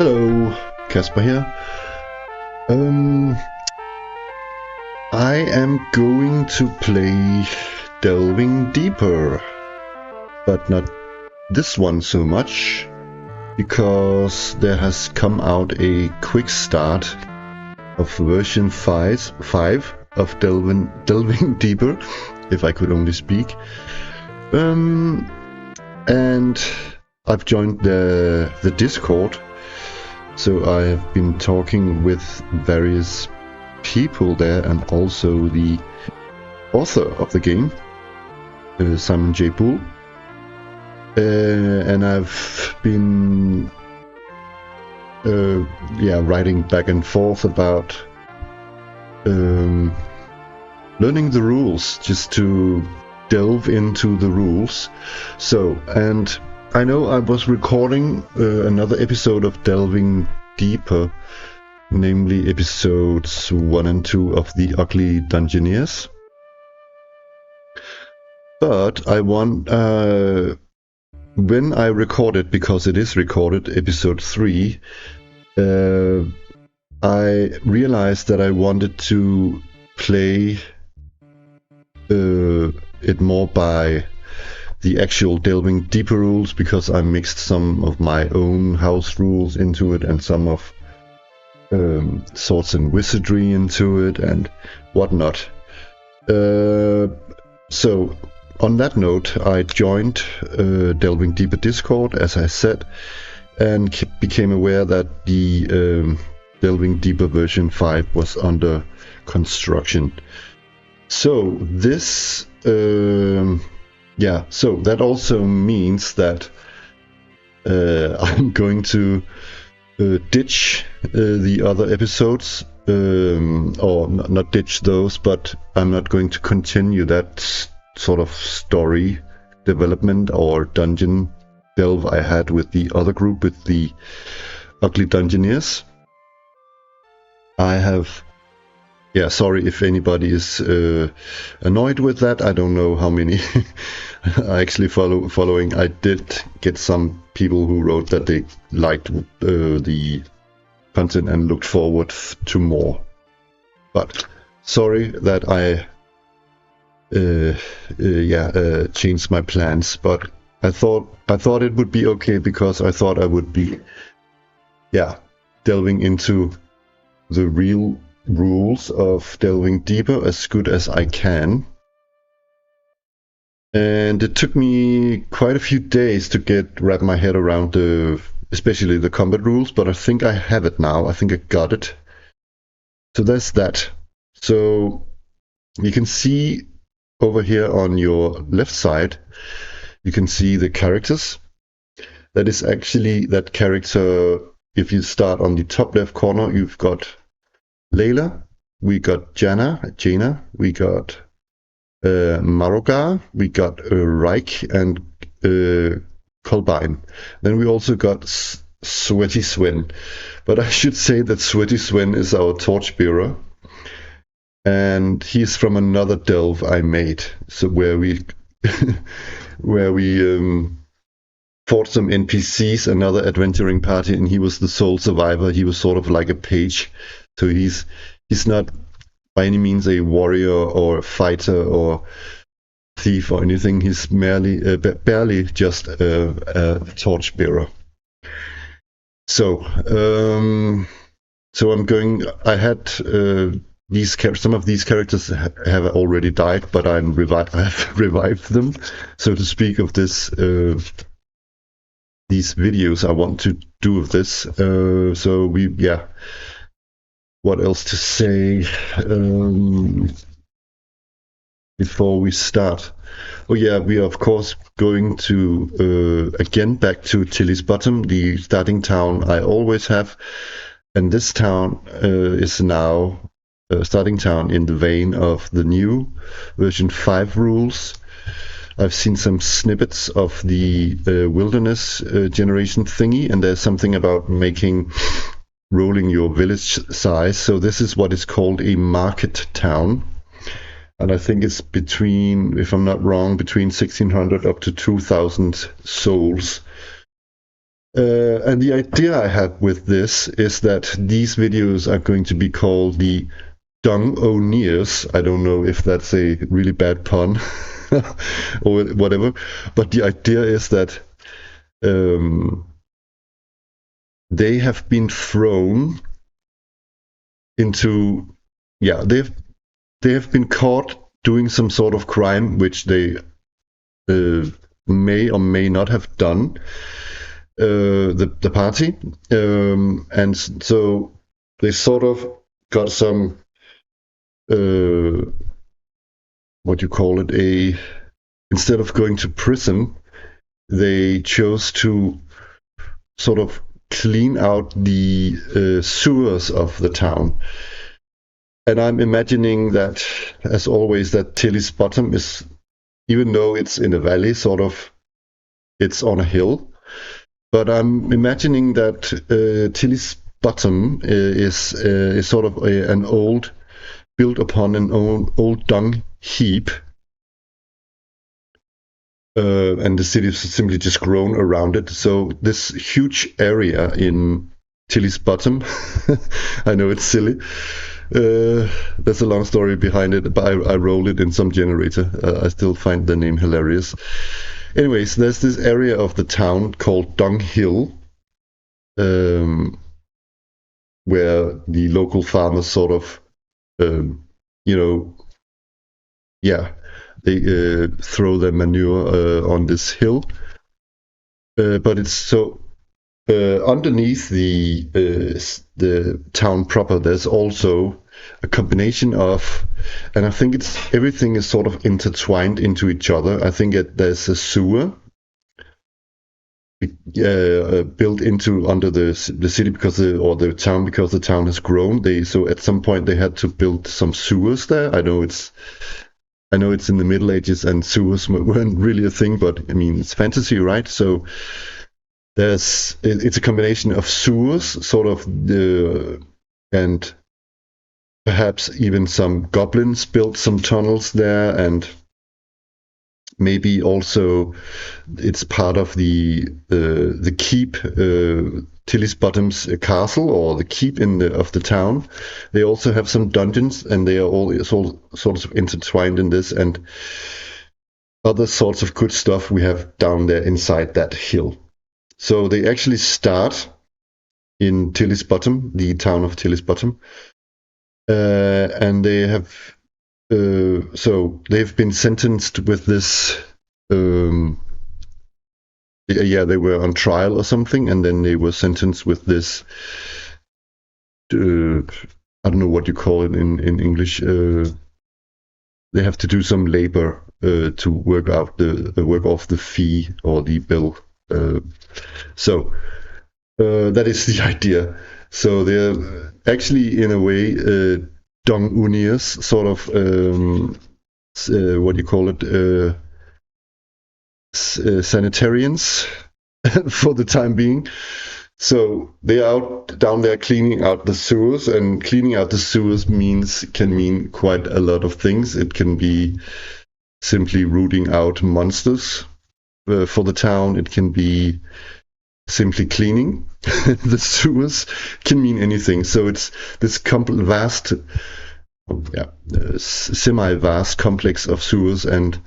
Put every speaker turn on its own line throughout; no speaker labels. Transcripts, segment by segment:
Hello, Casper here. I am going to play Delving Deeper, but not this one so much, because there has come out a quick start of version 5 of Delving Deeper, if I could only speak. And I've joined the Discord, so I have been talking with various people there, and also the author of the game, Simon J. Bull. And I've been writing back and forth about learning the rules, just to delve into the rules. So, and I know I was recording another episode of Delving Deeper, namely episodes 1 and 2 of the Ugly Dung-oneers. But I want, when I recorded, because it is recorded, episode 3, I realized that I wanted to play it more by the actual Delving Deeper rules, because I mixed some of my own house rules into it and some of swords and wizardry into it and whatnot. So on that note, I joined Delving Deeper Discord, as I said, and became aware that the Delving Deeper version 5 was under construction. So this so that also means that I'm going to ditch the other episodes, or not ditch those, but I'm not going to continue that sort of story development or dungeon delve I had with the other group, with the Ugly Dung-oneers. I have... sorry if anybody is annoyed with that. I don't know how many are actually following. I did get some people who wrote that they liked the content and looked forward to more. But sorry that I changed my plans. But I thought it would be okay, because I thought I would be delving into the real rules of Delving Deeper as good as I can. And it took me quite a few days to wrap my head around especially the combat rules, but I think I have it now. I think I got it. So that's that. So you can see over here on your left side, you can see the characters. That is actually that character. If you start on the top left corner, you've got Layla, we got Jaina, we got Marogar, we got Reich, and Kolbein. Then we also got Sweaty Sven. But I should say that Sweaty Sven is our torchbearer, and he's from another delve I made. So where we fought some NPCs, another adventuring party, and he was the sole survivor. He was sort of like a page. So he's not by any means a warrior or a fighter or thief or anything. He's barely just a torchbearer. So I'm going. I had some of these characters have already died, but I have revived them, so to speak, of this. These videos I want to do of this. What else to say before we start? Oh yeah, we are of course going to again back to Tilly's Bottom, the starting town I always have, and this town is now a starting town in the vein of the new version 5 rules. I've seen some snippets of the wilderness generation thingy, and there's something about rolling your village size. So this is what is called a market town, and I think it's between, if I'm not wrong, between 1600 up to 2000 souls And the idea I have with this is that these videos are going to be called the Dung-oneers. I don't know if that's a really bad pun or whatever, but the idea is that they have been thrown into, yeah, they have been caught doing some sort of crime which they may or may not have done. The party, and so they sort of got some what you call it, instead of going to prison, they chose to sort of clean out the sewers of the town. And I'm imagining that, as always, that Tilly's Bottom is, even though it's in a valley, sort of, it's on a hill. But I'm imagining that Tilly's Bottom is sort of an old, built upon an old dung heap. And the city has simply just grown around it. So this huge area in Tilly's Bottom, I know it's silly. There's a long story behind it, but I rolled it in some generator. I still find the name hilarious. Anyways, there's this area of the town called Dung Hill, where the local farmers sort of, they throw their manure on this hill. But it's so underneath the town proper, there's also a combination of, and I think everything is sort of intertwined into each other. I think there's a sewer built into under the city or the town, because the town has grown. So at some point they had to build some sewers there. I know it's in the Middle Ages and sewers weren't really a thing, but I mean, it's fantasy, right? So it's a combination of sewers, sort of, and perhaps even some goblins built some tunnels there, and maybe also it's part of the keep, Tilly's Bottom's castle, or the keep of the town. They also have some dungeons, and they are all sorts of intertwined in this, and other sorts of good stuff we have down there inside that hill. So they actually start in Tilly's Bottom, the town of Tilly's Bottom, and they have they've been sentenced with this. They were on trial or something, and then they were sentenced with this. I don't know what you call it in English. They have to do some labor to work off the fee or the bill. So that is the idea. So they're actually, in a way, Dung-oneers, sort of, what do you call it, sanitarians for the time being. So they are down there cleaning out the sewers, and cleaning out the sewers can mean quite a lot of things. It can be simply rooting out monsters for the town. It can be simply cleaning the sewers. Can mean anything. So it's this vast, semi-vast complex of sewers and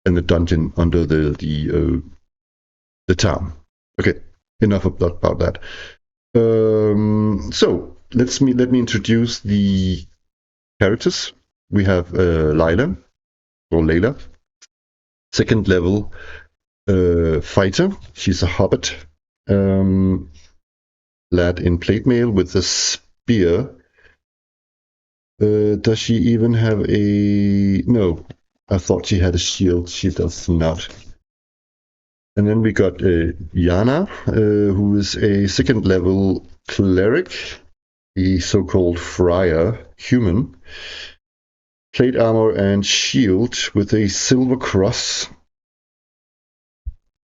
a dungeon under the town. Okay, enough about that. So let me introduce the characters. We have Layla, second level fighter. She's a hobbit lad in plate mail with a spear. Does she even have a... No, I thought she had a shield. She does not. And then we got Yana, who is a second level cleric, the so-called friar human. Plate armor and shield with a silver cross.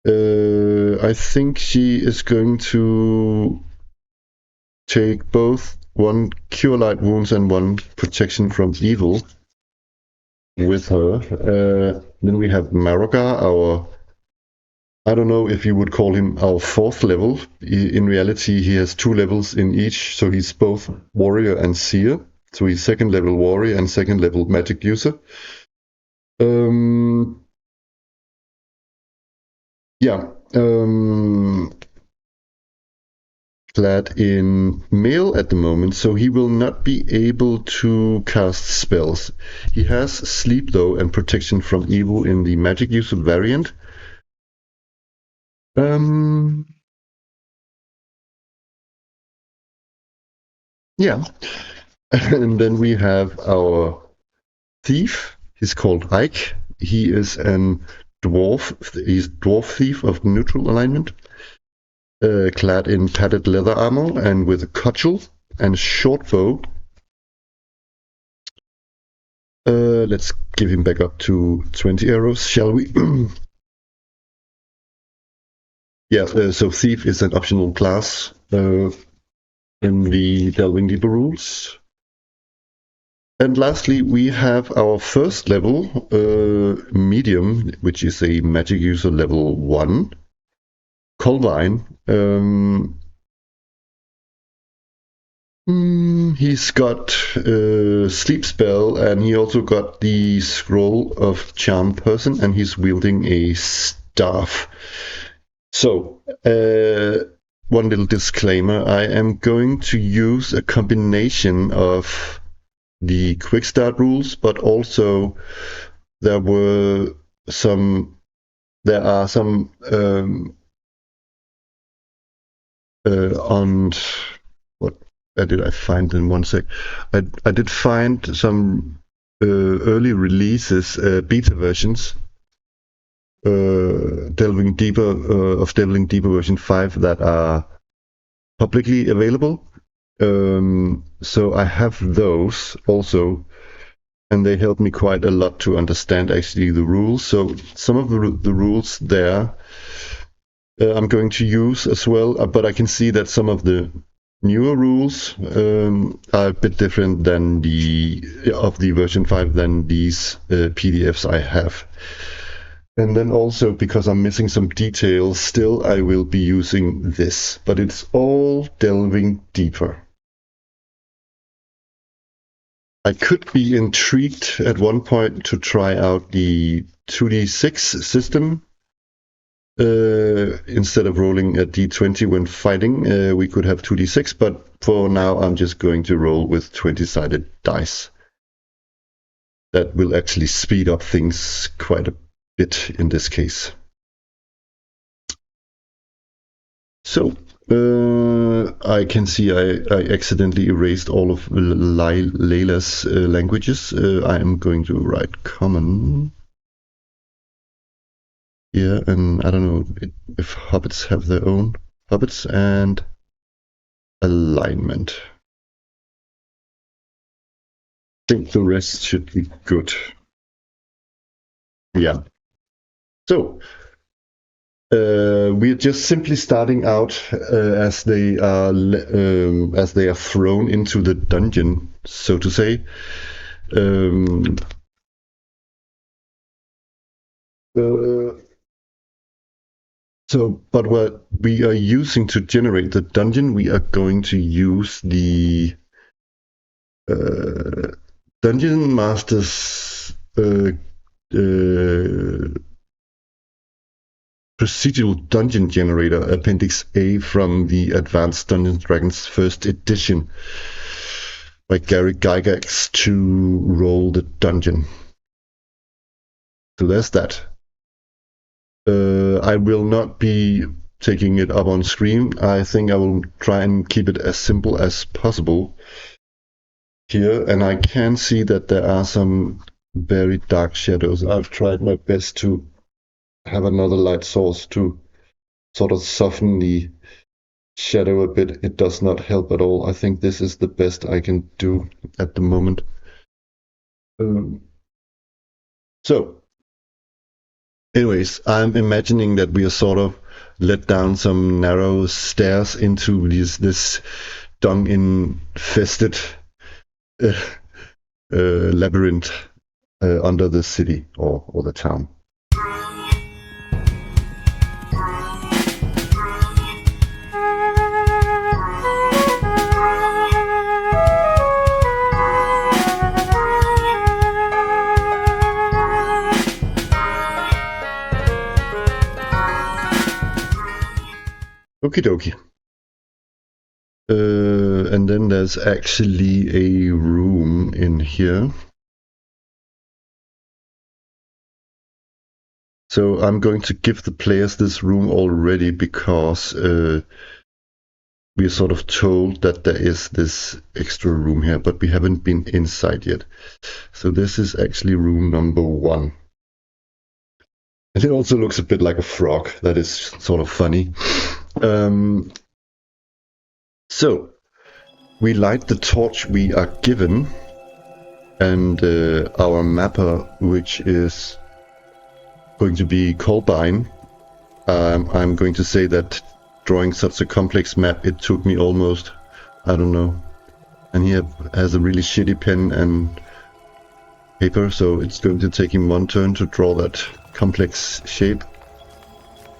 I think she is going to take both one cure light wounds and one protection from evil with her. Then we have Maroga, our I don't know if you would call him our 4th level. In reality, he has 2 levels in each, so he's both warrior and seer. So he's 2nd level warrior and 2nd level magic user. Clad in mail at the moment, so he will not be able to cast spells. He has sleep though and protection from evil in the magic user variant. Yeah. And then we have our thief. He's called Ike. He is an dwarf. He's dwarf thief of neutral alignment. Clad in padded leather armor and with a cudgel and a short bow. Let's give him back up to 20 arrows, shall we? Yeah, so Thief is an optional class in the Delving Deeper rules. And lastly, we have our 1st level, Medium, which is a magic user level 1. Kolbein. He's got sleep spell, and he also got the scroll of charm person, and he's wielding a staff. So, one little disclaimer: I am going to use a combination of the quick start rules, but also there are some on what did I find in one sec? I did find some early releases, beta versions, Delving Deeper version 5 that are publicly available. So I have those also, and they help me quite a lot to understand actually the rules. So some of the rules there I'm going to use as well, but I can see that some of the newer rules are a bit different than the version 5 than these PDFs I have. And then also, because I'm missing some details, still I will be using this, but it's all Delving Deeper. I could be intrigued at one point to try out the 2d6 system. Instead of rolling a d20 when fighting, we could have 2d6, but for now I'm just going to roll with 20-sided dice. That will actually speed up things quite a bit in this case. So, I can see I accidentally erased all of Layla's languages. I am going to write common. Yeah, and I don't know if hobbits have their own hobbits and alignment. I think the rest should be good. Yeah. So we're just simply starting out as they are thrown into the dungeon, so to say. But what we are using to generate the dungeon, we are going to use the Dungeon Master's procedural dungeon generator, Appendix A from the Advanced Dungeons & Dragons 1st edition by Gary Gygax to roll the dungeon. So there's that. I will not be taking it up on screen. I think I will try and keep it as simple as possible here, and I can see that there are some very dark shadows. I've tried my best to have another light source to sort of soften the shadow a bit. It does not help at all. I think this is the best I can do at the moment. So anyways, I'm imagining that we are sort of led down some narrow stairs into this dung-infested labyrinth under the city or the town. Okie dokie. And then there's actually a room in here. So I'm going to give the players this room already because we're sort of told that there is this extra room here, but we haven't been inside yet. So this is actually room number 1. And it also looks a bit like a frog. That is sort of funny. So we light the torch we are given, and our mapper, which is going to be Kolbein. I'm going to say that drawing such a complex map, it took me almost, I don't know, and he has a really shitty pen and paper, so it's going to take him 1 turn to draw that complex shape.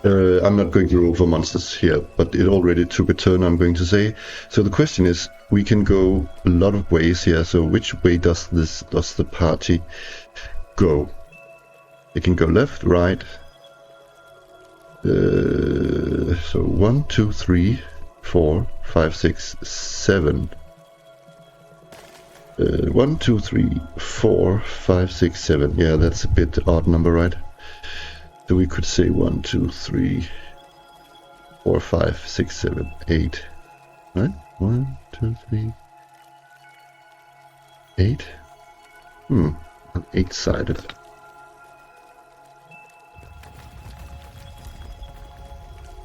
I'm not going to roll for monsters here, but it already took a turn, I'm going to say. So the question is, we can go a lot of ways here, so which way does the party go? It can go left, right. So 1, 2, 3, 4, 5, 6, 7. 1, 2, 3, 4, 5, 6, 7. Yeah, that's a bit odd number, right? So we could say 1, 2, 3, 4, 5, 6, 7, 8. Right? 1, 2, 3, 8. An 8-sided.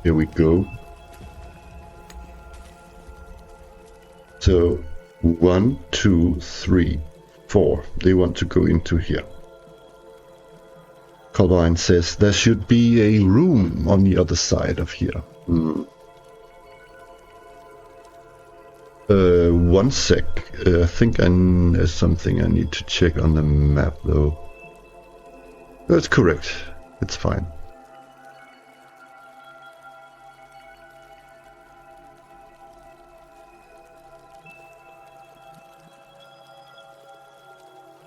Here we go. So 1, 2, 3, 4. They want to go into here. Kolbein says there should be a room on the other side of here. 1 sec. I think there's something I need to check on the map though. That's correct. It's fine.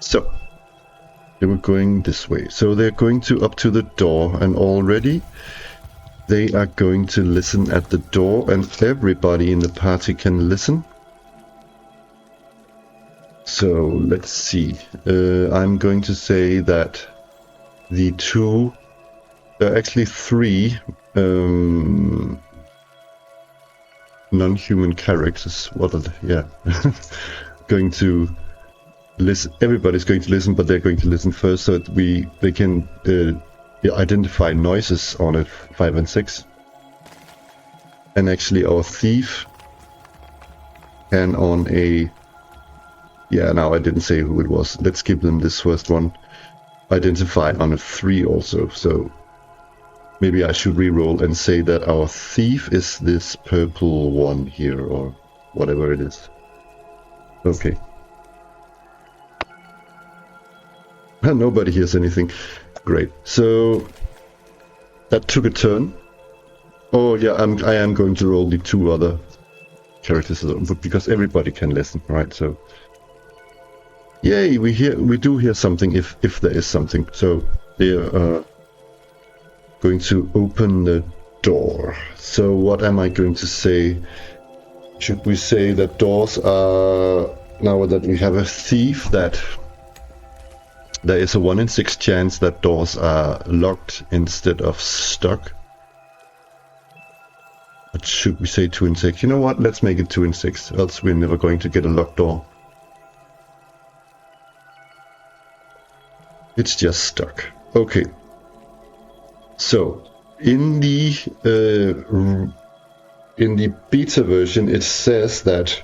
So they were going this way. So they're going up to the door, and already they are going to listen at the door, and everybody in the party can listen. So let's see. I'm going to say that the 2, actually 3 non-human characters. Going to listen. Everybody's going to listen, but they're going to listen first, so that they can identify noises on it 5 and 6. And actually, our thief can on a now I didn't say who it was. Let's give them this first one. Identify on a 3 also. So maybe I should re-roll and say that our thief is this purple one here, or whatever it is. Okay. Nobody hears anything. Great. So that took a turn. Oh yeah, I am going to roll the 2 other characters because everybody can listen, right? So yay, we do hear something if there is something. So they are going to open the door. So what am I going to say? Should we say that doors are, now that we have a thief, that there is a 1 in 6 chance that doors are locked instead of stuck? But should we say 2 in 6? You know what? Let's make it 2 in 6, else we're never going to get a locked door. It's just stuck. Okay. So in the beta version, it says that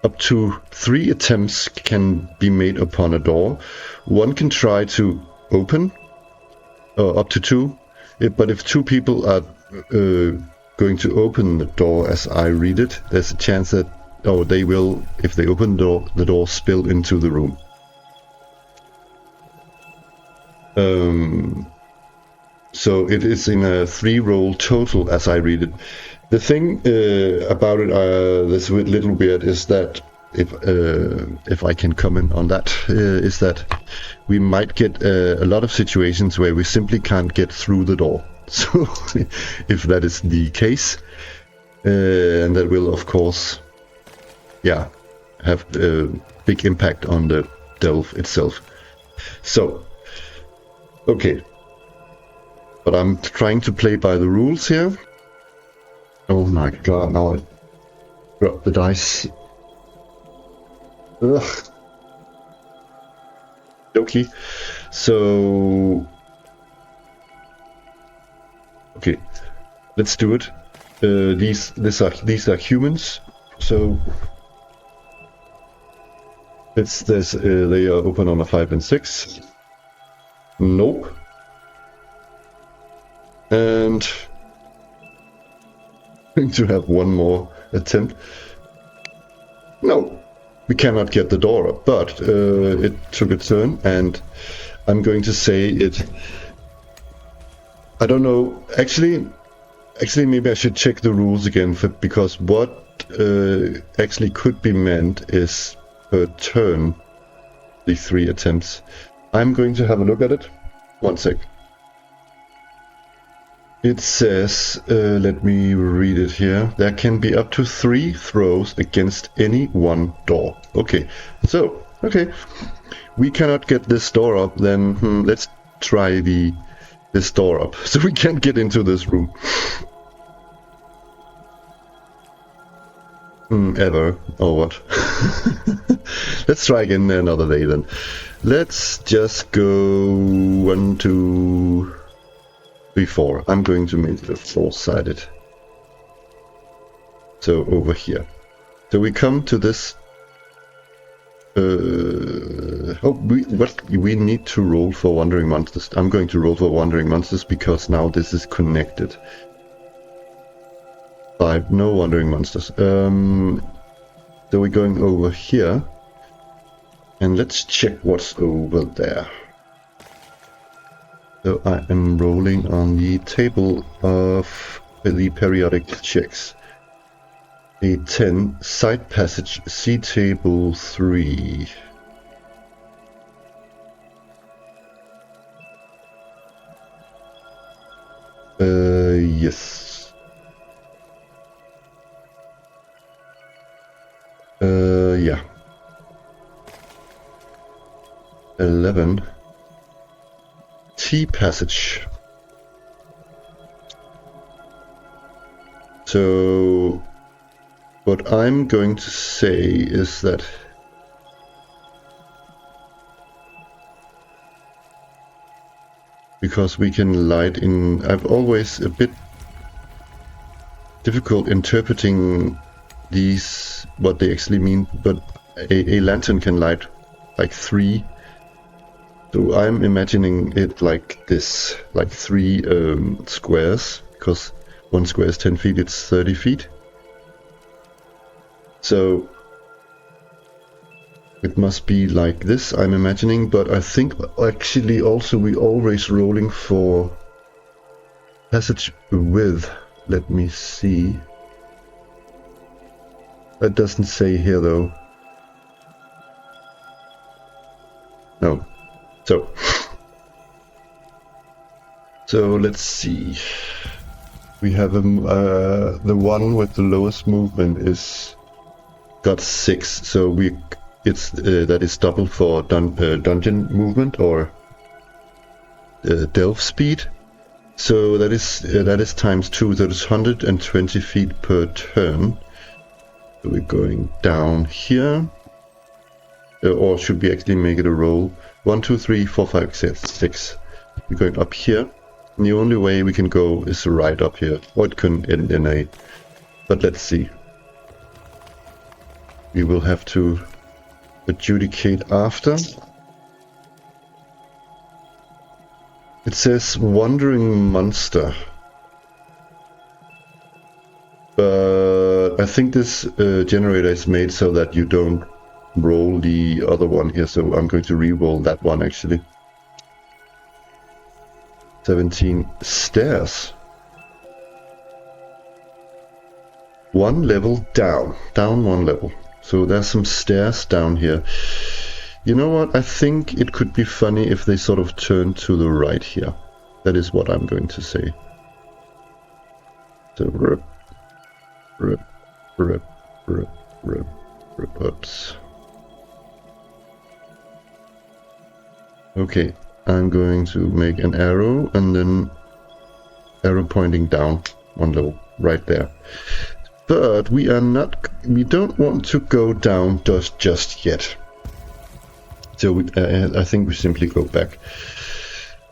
up to 3 attempts can be made upon a door. 1 can try to open, up to 2. But if 2 people are going to open the door, as I read it, there's a chance that they will, if they open the door, spill into the room. So it is in a 3-roll total, as I read it. The thing about it, that's a little weird, is that if I can comment on that, is that we might get a lot of situations where we simply can't get through the door. So if that is the case, and that will of course, yeah, have a big impact on the delve itself. So, okay, but I'm trying to play by the rules here. Oh my god, now I dropped the dice. Ugh. Okay, so okay, let's do it. These are humans, so they are open on a 5 and 6. Nope. And going to have one more attempt. No, we cannot get the door up, but it took a turn, and I'm going to say it. I don't know. Actually, maybe I should check the rules again, because what actually could be meant is per turn, the 3 attempts. I'm going to have a look at it. One sec. It says, let me read it here. There can be up to 3 throws against any one door. Okay, so, okay. We cannot get this door up, then let's try this door up. So we can't get into this room. Ever, or what? Let's try again another day then. Let's just go 1, 2, 3, 4. I'm going to make it 4-sided. So over here. So we come to this. We need to roll for wandering monsters. I'm going to roll for wandering monsters because now this is connected. 5, no wandering monsters. So we're going over here, and let's check what's over there. So I am rolling on the table of the periodic checks. A 10, side passage, C table 3. Yes. Yeah. 11. T passage. So what I'm going to say is that because we can light in, I've always a bit difficult interpreting these, what they actually mean, but a lantern can light like 3. So I'm imagining it like this, like 3 squares, because 1 square is 10 feet, it's 30 feet. So it must be like this, I'm imagining, but I think actually also we always rolling for passage width. Let me see. That doesn't say here though. No. So let's see. We have the one with the lowest movement is got 6. So that is double for dungeon movement or delve speed. So that is times 2. That is 120 feet per turn. So we're going down here. Or should we actually make it a roll? 1, 2, 3, 4, 5, 6. We're going up here. And the only way we can go is right up here. Or it can end in a... But let's see. We will have to adjudicate after. It says wandering monster. But I think this generator is made so that you don't roll the other one here, so I'm going to re-roll that one actually. 17 stairs. 1 level down. Down 1 level. So there's some stairs down here. You know what? I think it could be funny if they sort of turn to the right here. That is what I'm going to say. So rip, rip, rip, rip, rip, rip, oops. Okay, I'm going to make an arrow and then arrow pointing down one level right there. But we don't want to go down just yet. So I think we simply go back.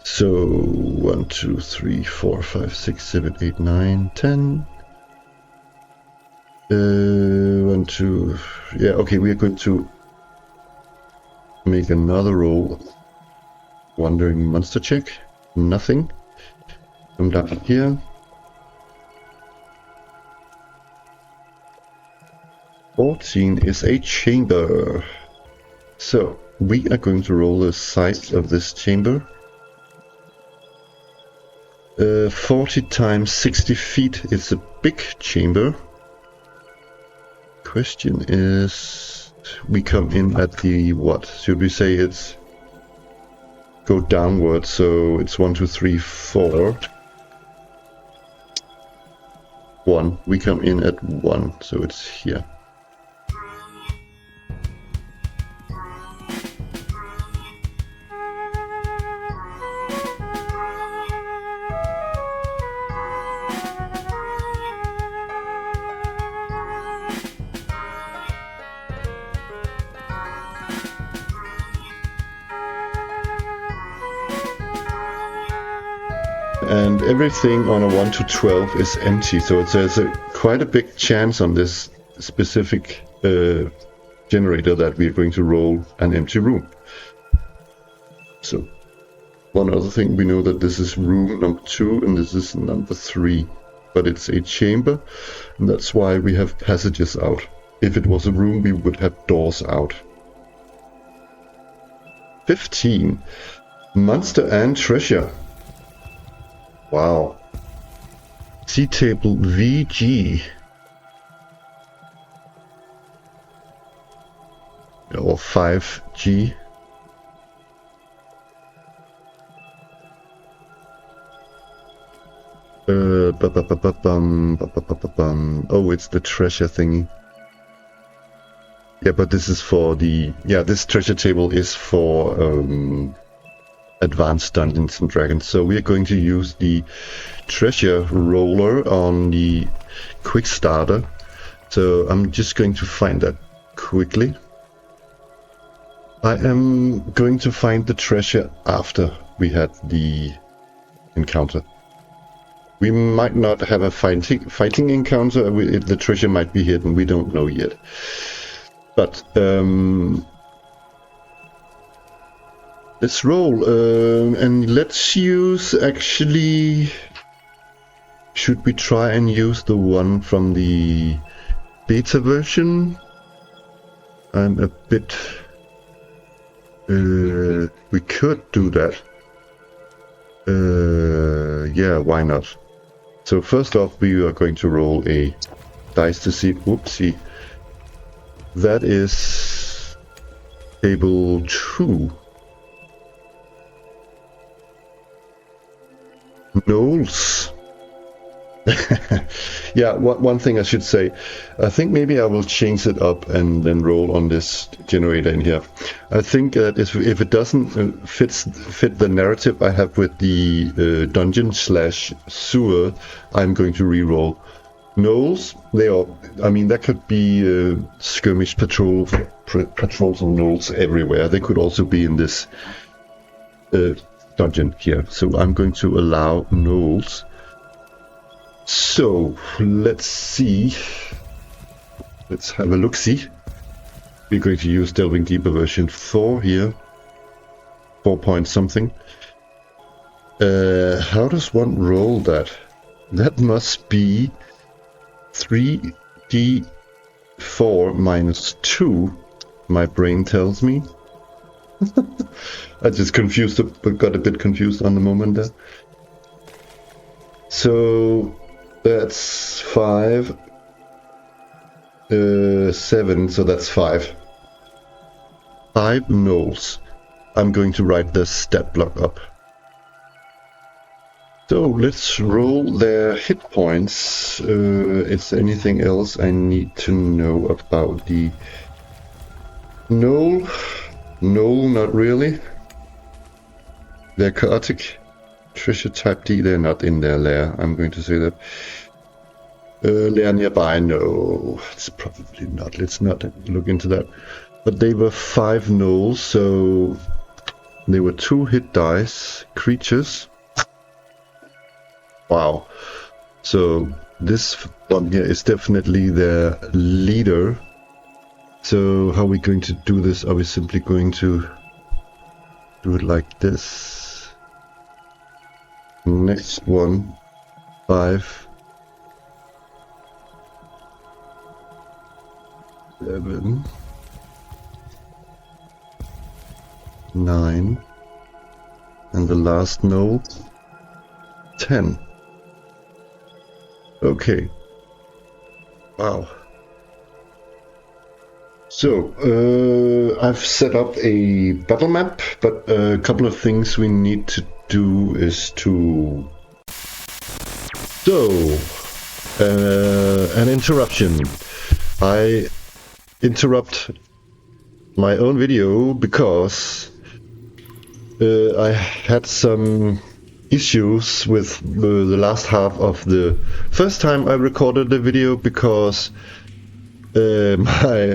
So 1, 2, 3, 4, 5, 6, 7, 8, 9, 10. 1, 2. Yeah, okay, we are going to make another roll. Wandering monster check. Nothing. Come down here. 14 is a chamber. So we are going to roll the size of this chamber. 40 times 60 feet. It's a big chamber. Question is, we come in at the what? Should we say it's go downward? So it's 1, 2, 3, 4. 1. We come in at 1, so it's here. And everything on a 1 to 12 is empty, so there's quite a big chance on this specific generator that we're going to roll an empty room. So one other thing, we know that this is room number 2 and this is number 3, but it's a chamber, and that's why we have passages out. If it was a room, we would have doors out. 15. Monster and treasure. Wow. Sea table VG. Or 5G. Oh, it's the treasure thingy. Yeah, but this is for the... Yeah, this treasure table is for advanced Dungeons and Dragons. So we are going to use the treasure roller on the quick starter. So I'm just going to find that quickly. I am going to find the treasure after we had the encounter. We might not have a fighting encounter. The treasure might be hidden. We don't know yet. But let's roll, and let's use, actually, should we try and use the one from the beta version? I'm a bit, we could do that. Yeah, why not? So first off, we are going to roll a dice to see, whoopsie, that is table 2. Knolls. Yeah, one thing I should say, I think maybe I will change it up and then roll on this generator in here. I think that if it doesn't fit the narrative I have with the dungeon/sewer, I'm going to re-roll. Knolls, they are, I mean, that could be skirmish patrols of knolls everywhere. They could also be in this dungeon here. So I'm going to allow knolls. So let's see. Let's have a look-see. We're going to use Delving Deeper version 4 here. 4 point something. How does one roll that? That must be 3d4 minus 2. My brain tells me. I just got a bit confused on the moment there. So that's 5, 7, so that's 5. 5 knolls. I'm going to write the stat block up. So let's roll their hit points. Is there anything else I need to know about the Gnoll? No, not really. They're chaotic. Treasure type D, they're not in their lair. I'm going to say that. Lair nearby, no. It's probably not. Let's not look into that. But they were 5 gnolls, so they were 2 hit dice creatures. Wow. So this one here is definitely their leader. So how are we going to do this? Are we simply going to do it like this? Next one, 5, 7, 9, and the last node, 10. Okay. Wow. So, I've set up a battle map, but a couple of things we need to do is to... So, an interruption. I interrupt my own video because I had some issues with the last half of the first time I recorded the video because my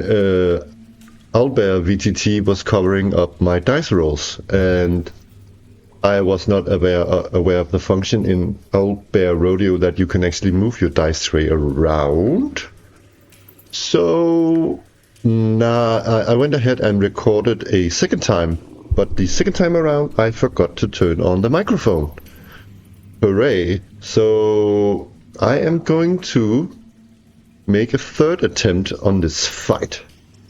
Owlbear VTT was covering up my dice rolls, and I was not aware of the function in Owlbear Rodeo that you can actually move your dice tray around. So now I went ahead and recorded a second time, but the second time around I forgot to turn on the microphone. Hooray! So I am going to make a third attempt on this fight.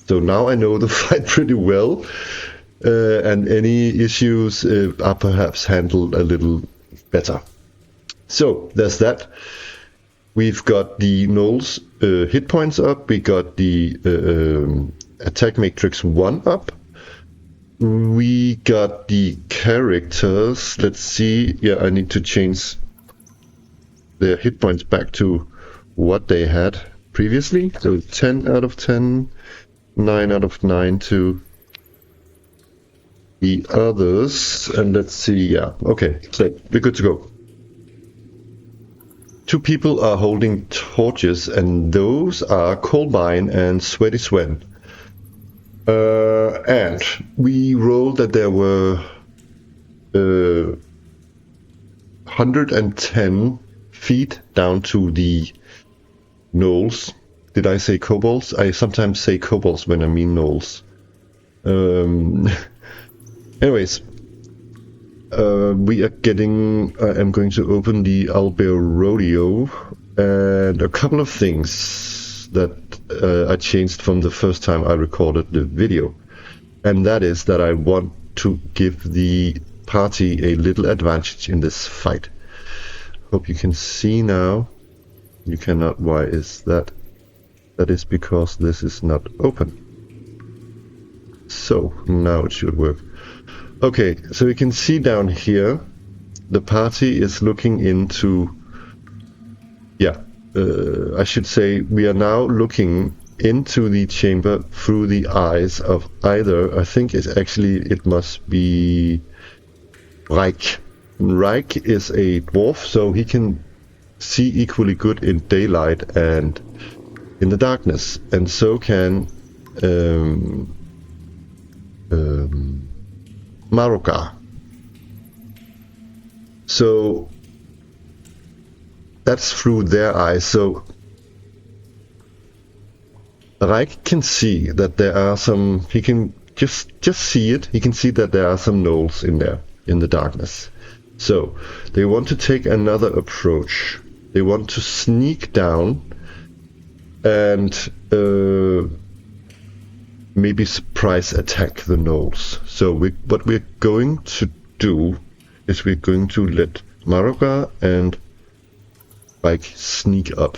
So now I know the fight pretty well, and any issues are perhaps handled a little better. So there's that. We've got the gnolls hit points up. We got the attack matrix 1 up. We got the characters. Let's see. Yeah, I need to change their hit points back to what they had previously. So 10 out of 10, 9 out of 9 to the others. And let's see. Yeah, okay. So we're good to go. 2 people are holding torches, and those are Kolbein and Sweaty Sven. And we rolled that there were 110 feet down to the gnolls. Did I say kobolds? I sometimes say kobolds when I mean gnolls. Anyways, we are getting... I'm going to open the Owlbear Rodeo, and a couple of things that I changed from the first time I recorded the video. And that is that I want to give the party a little advantage in this fight. Hope you can see now. You cannot. Why is that? That is because this is not open. So now it should work. Okay, so you can see down here the party is looking into... Yeah, I should say we are now looking into the chamber through the eyes of either... I think it must be Reich. Reich is a dwarf, so he can see equally good in daylight and in the darkness, and so can Maroka. So that's through their eyes. So Reich can see that there are some... He can just see it. He can see that there are some gnolls in there in the darkness. So they want to take another approach. They want to sneak down and maybe surprise attack the gnolls. So what we're going to do is we're going to let Maroka and Reich sneak up.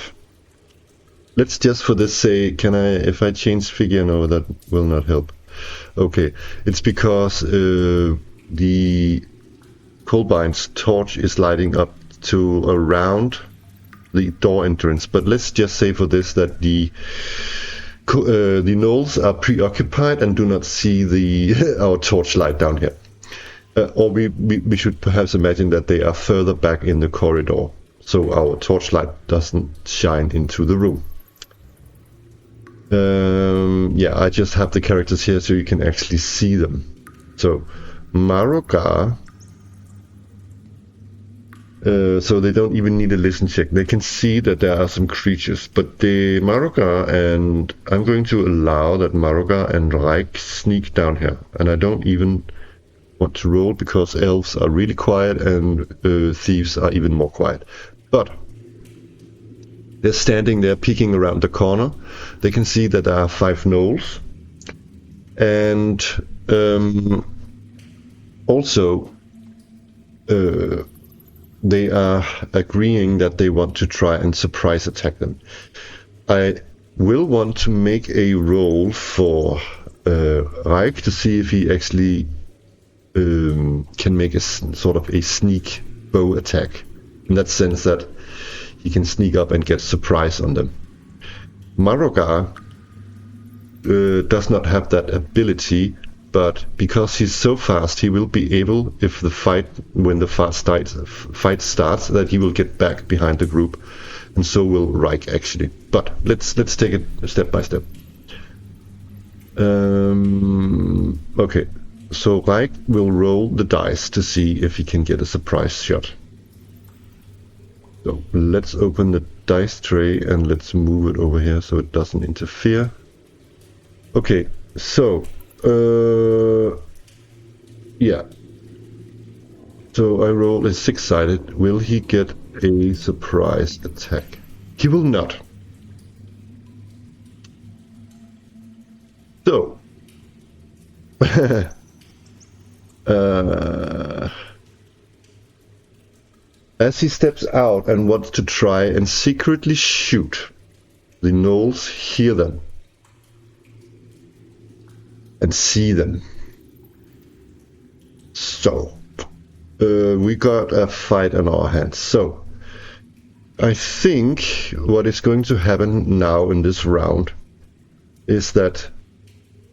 Let's just for this say, if I change figure? No, that will not help. Okay, it's because the Kolbein's torch is lighting up to around the door entrance, but let's just say for this that the gnolls are preoccupied and do not see our torchlight down here. Or we should perhaps imagine that they are further back in the corridor, so our torchlight doesn't shine into the room. Yeah, I just have the characters here so you can actually see them. So, Marogar, so they don't even need a listen check. They can see that there are some creatures, but the Marogar, and I'm going to allow that Marogar and Reich sneak down here, and I don't even want to roll because elves are really quiet and thieves are even more quiet. But they're standing there peeking around the corner. They can see that there are 5 gnolls, and also they are agreeing that they want to try and surprise attack them. I will want to make a roll for Reich to see if he actually can make a sort of a sneak bow attack, in that sense that he can sneak up and get surprise on them. Marogar does not have that ability, but because he's so fast, he will be able, if the when the fight starts, that he will get back behind the group, and so will Reich actually. But let's take it step by step. Okay, so Reich will roll the dice to see if he can get a surprise shot. So let's open the dice tray and let's move it over here so it doesn't interfere. Okay, so yeah. So I roll a 6-sided. Will he get a surprise attack? He will not. So as he steps out and wants to try and secretly shoot, the gnolls hear them and see them. So we got a fight on our hands. So I think what is going to happen now in this round is that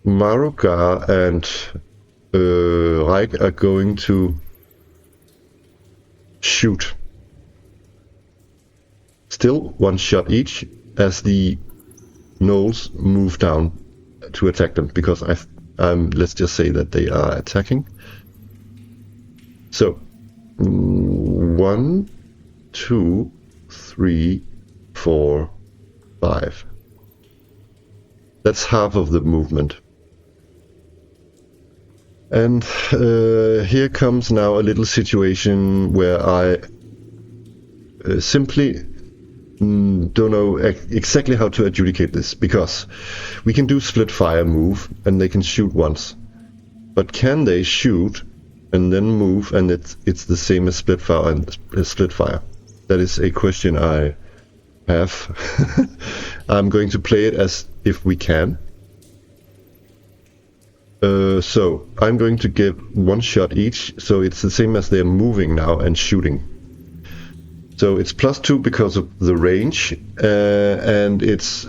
Marogar and Reich are going to shoot. Still 1 shot each as the gnolls move down to attack them, because let's just say that they are attacking. So 1, 2, 3, 4, 5. That's half of the movement. And here comes now a little situation where I simply don't know exactly how to adjudicate this, because we can do split fire move and they can shoot once, but can they shoot and then move and it's the same as split fire and split fire? That is a question I have. I'm going to play it as if we can. So I'm going to give 1 shot each, so it's the same as they're moving now and shooting. So it's +2 because of the range, and it's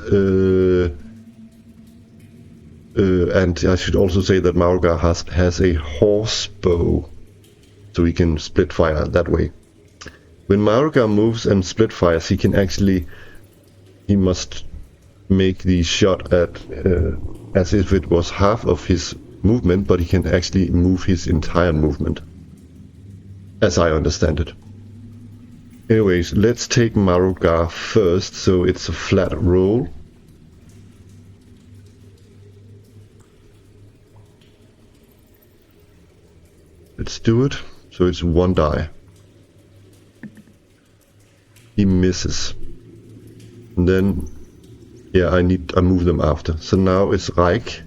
and I should also say that Marogar has a horse bow, so he can split fire that way. When Marogar moves and split fires, he must make the shot at as if it was half of his movement, but he can actually move his entire movement, as I understand it. Anyways, let's take Marogar first, so it's a flat roll. Let's do it. So it's 1 die. He misses. And then, yeah, I move them after. So now it's Reich.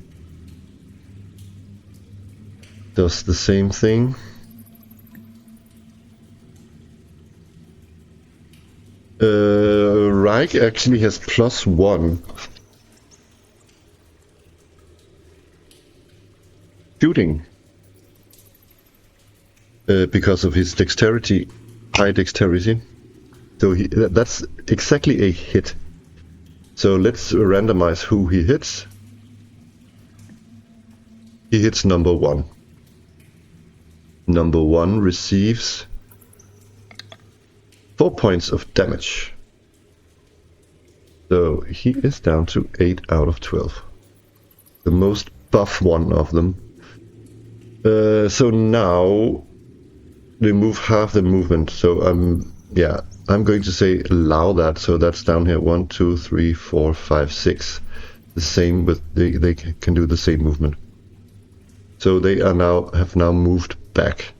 Does the same thing. Reich actually has +1 shooting because of his dexterity. high dexterity. So that's exactly a hit. So let's randomize who he hits. He hits number 1. Number 1 receives 4 points of damage. So he is down to 8 out of 12. The most buff one of them. So now they move half the movement. So I'm going to say allow that. So that's down here 1, 2, 3, 4, 5, 6. The same with they can do the same movement. So they are have now moved back.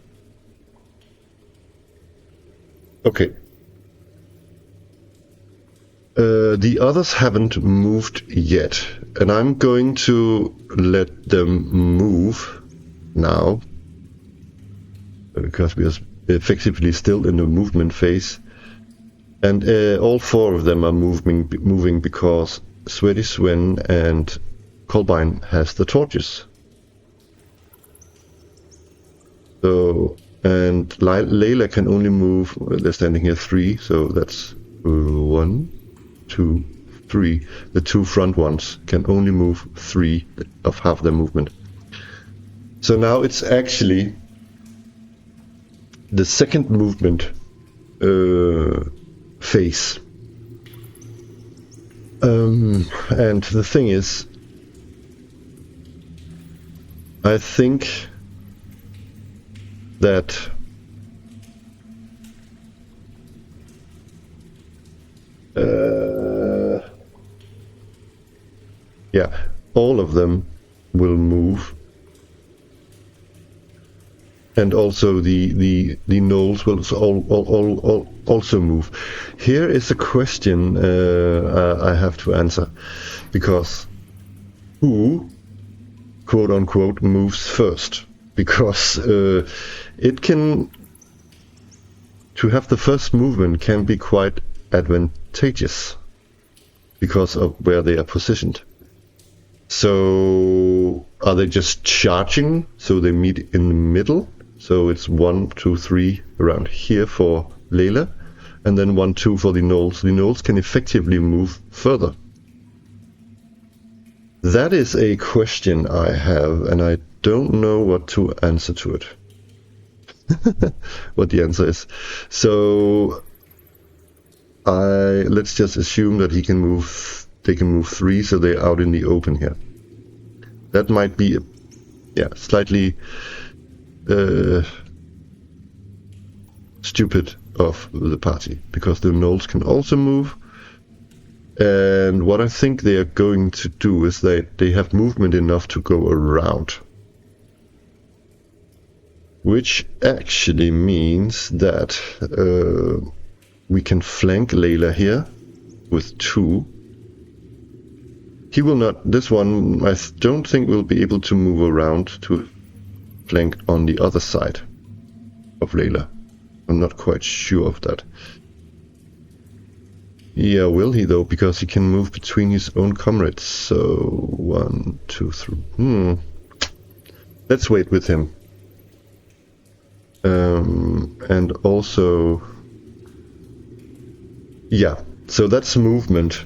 Okay. The others haven't moved yet, and I'm going to let them move now, because we are effectively still in the movement phase, and all 4 of them are moving because Sweaty Sven and Kolbein has the torches. So, and Layla can only move, they're standing here 3, so that's 1, 2, 3. The 2 front ones can only move 3 of half their movement. So now it's actually the second movement phase. And the thing is, I think that all of them will move, and also the gnolls will also move. Here is a question I have to answer, because who, quote unquote, moves first? Because it can, to have the first movement can be quite advantageous because of where they are positioned. So are they just charging so they meet in the middle? So it's 1, 2, 3 around here for Layla, and then 1, 2 for the gnolls. The gnolls can effectively move further. That is a question I have, and I don't know what to answer to it. What the answer is. So let's just assume that they can move 3, so they're out in the open here. That might be slightly stupid of the party, because the gnolls can also move. And what I think they are going to do is that they have movement enough to go around. Which actually means that we can flank Layla here with 2. He will not, this one I don't think will be able to move around to flank on the other side of Layla. I'm not quite sure of that. Yeah, will he though? Because he can move between his own comrades. So 1, 2, 3. Let's wait with him. And also, so that's movement.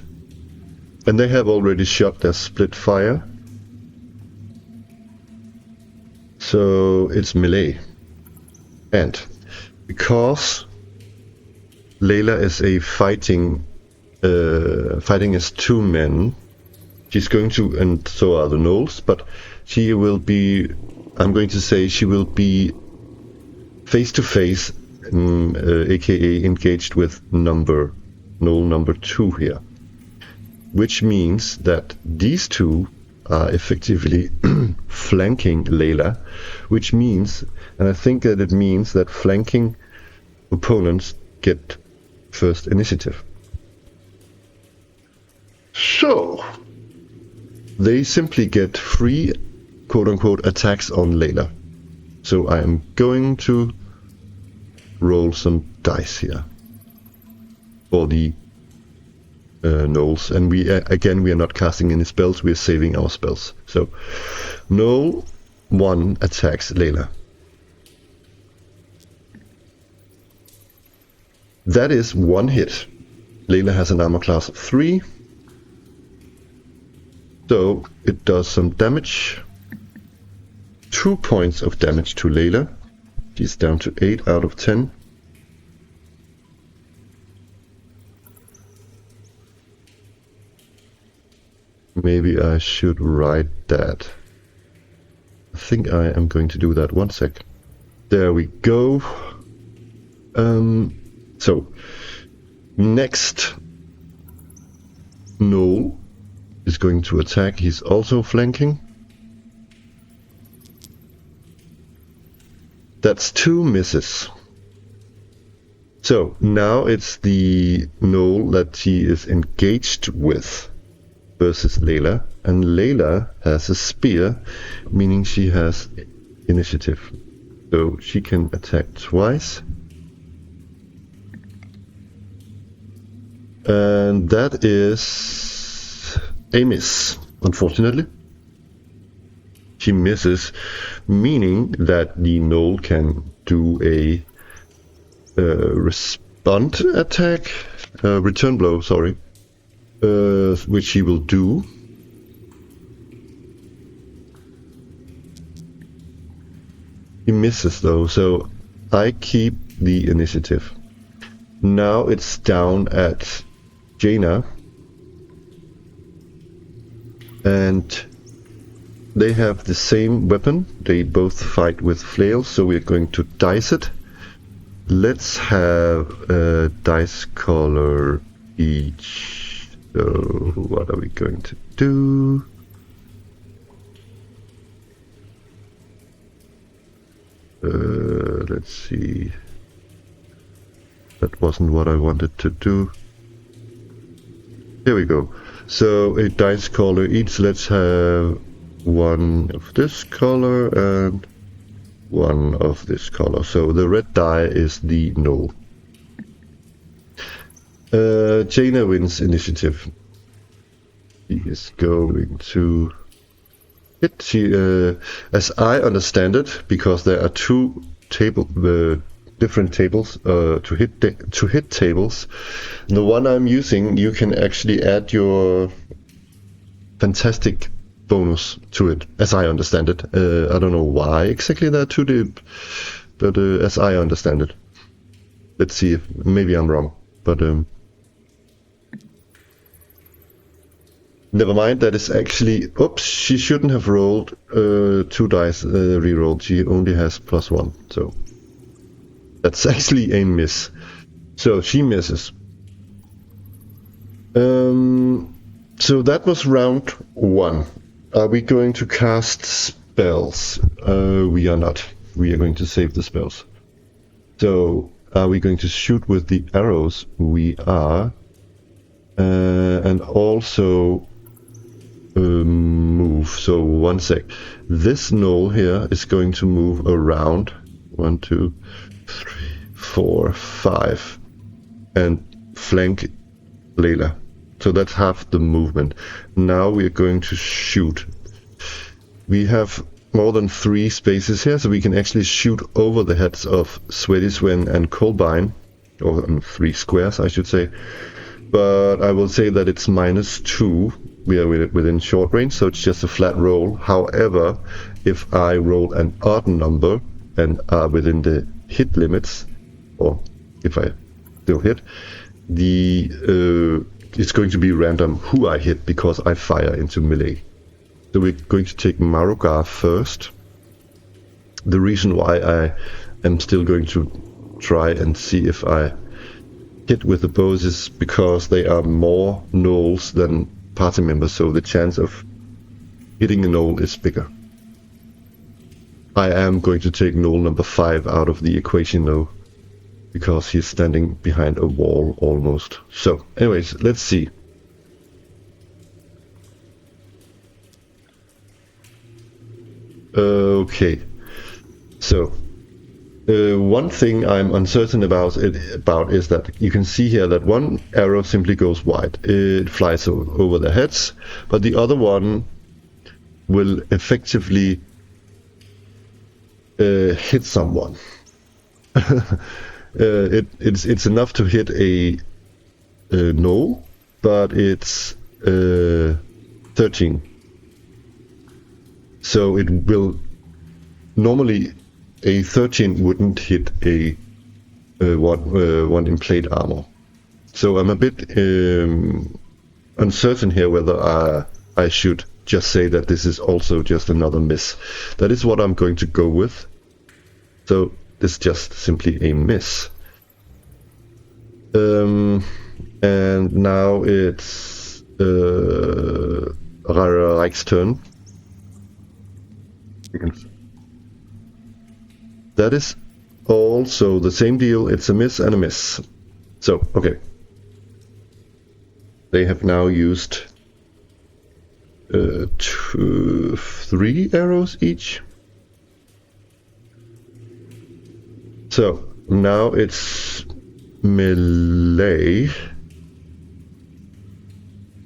And they have already shot their split fire. So it's melee. And because Layla is a fighting as 2 men, she's going to, and so are the gnolls, but she will be, I'm going to say she will be face to face, aka engaged with gnoll number 2 here. Which means that these 2 are effectively flanking Layla, which means, and I think that it means that flanking opponents get first initiative. So they simply get free, quote-unquote, attacks on Layla. So I am going to roll some dice here for the gnolls, and we are not casting any spells, we are saving our spells. So gnoll 1 attacks Layla. That is one hit. Layla has an armor class of 3. So it does some damage. 2 points of damage to Layla. She's down to 8 out of 10. Maybe I should write that. I think I am going to do that. 1 sec. There we go. So, next, Noel is going to attack. He's also flanking. That's 2 misses. So, now it's the Noel that he is engaged with versus Layla. And Layla has a spear, meaning she has initiative. So, she can attack twice. And that is a miss, unfortunately. She misses, meaning that the Noel can do a respond attack, return blow, sorry, which he will do. He misses though, so I keep the initiative. Now it's down at Jaina, and they have the same weapon. They both fight with flails, so we're going to dice it. Let's have a dice color each. So what are we going to do? Let's see. That wasn't what I wanted to do. Here we go. So a dice color each. Let's have one of this color and one of this color. So the red die is the Noel. Jaina wins initiative. She is going to hit. She, as I understand it, because there are 2 different tables to hit tables. The one I'm using, you can actually add your fantastic bonus to it, as I understand it. I don't know why exactly there are 2 but as I understand it. Let's see if maybe I'm wrong, but never mind. That is actually, oops, she shouldn't have rolled 2 dice re-rolled. She only has +1, so that's actually a miss. So she misses. So that was round 1. Are we going to cast spells? We are not. We are going to save the spells. So are we going to shoot with the arrows? We are. And also move. So 1 sec. This Noel here is going to move around. 1, 2, 3, 4, 5, and flank Layla. So that's half the movement. Now we are going to shoot. We have more than 3 spaces here, so we can actually shoot over the heads of Sweaty Swen and Kolbein, or 3 squares, I should say. But I will say that it's -2. We are within short range, so it's just a flat roll. However, if I roll an odd number and are within the hit limits, or if I still hit, it's going to be random who I hit because I fire into melee. So we're going to take Marugar first. The reason why I am still going to try and see if I hit with the bows is because they are more Noels than party members, so the chance of hitting a Noel is bigger. I am going to take Noel number 5 out of the equation though, because he's standing behind a wall almost. So anyways, let's see. Okay, so one thing I'm uncertain about is that you can see here that one arrow simply goes wide. It flies over their heads, but the other one will effectively hit someone. It's enough to hit a no, but it's 13. So it will normally a 13 wouldn't hit a one in plate armor. So I'm a bit uncertain here whether I should just say that this is also just another miss. That is what I'm going to go with. So this is just simply a miss. And now it's Reich's turn. That is also the same deal. It's a miss and a miss. So, okay. They have now used 3 arrows each. So, now it's melee.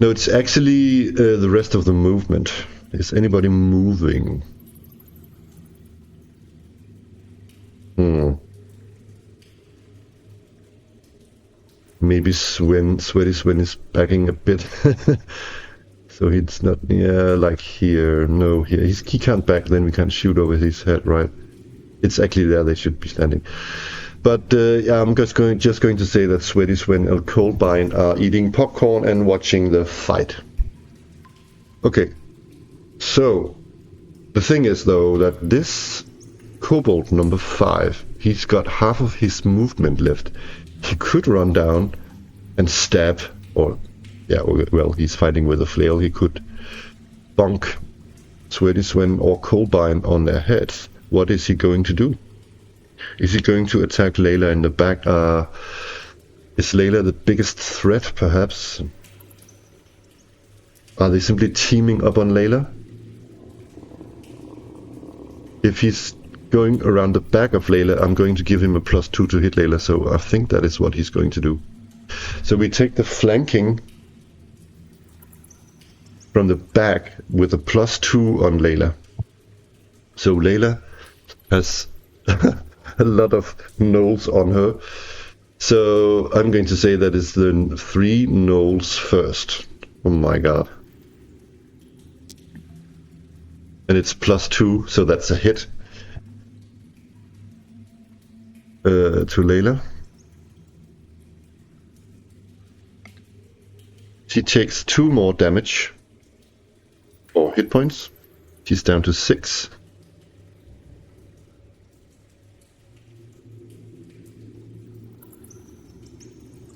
No, it's actually the rest of the movement. Is anybody moving? Maybe Sweaty Sven is backing a bit. So he's not like here. No, here. He can't back, then we can't shoot over his head, right? It's actually there they should be standing. But yeah, I'm just going to say that Sweaty Sven and Kolbein are eating popcorn and watching the fight. Okay. So, the thing is though that this Kobold number 5, he's got half of his movement left. He could run down and stab, or yeah, well, he's fighting with a flail. He could bonk Sweaty Sven or Kolbein on their heads. What is he going to do? Is he going to attack Layla in the back? Is Layla the biggest threat, perhaps? Are they simply teaming up on Layla? If he's going around the back of Layla, I'm going to give him a +2 to hit Layla, so I think that is what he's going to do. So we take the flanking from the back with a +2 on Layla. So Layla has a lot of gnolls on her. So I'm going to say that is the 3 gnolls first. Oh my god. And it's +2, so that's a hit. To Layla. She takes 2 more damage, or hit points. She's down to 6.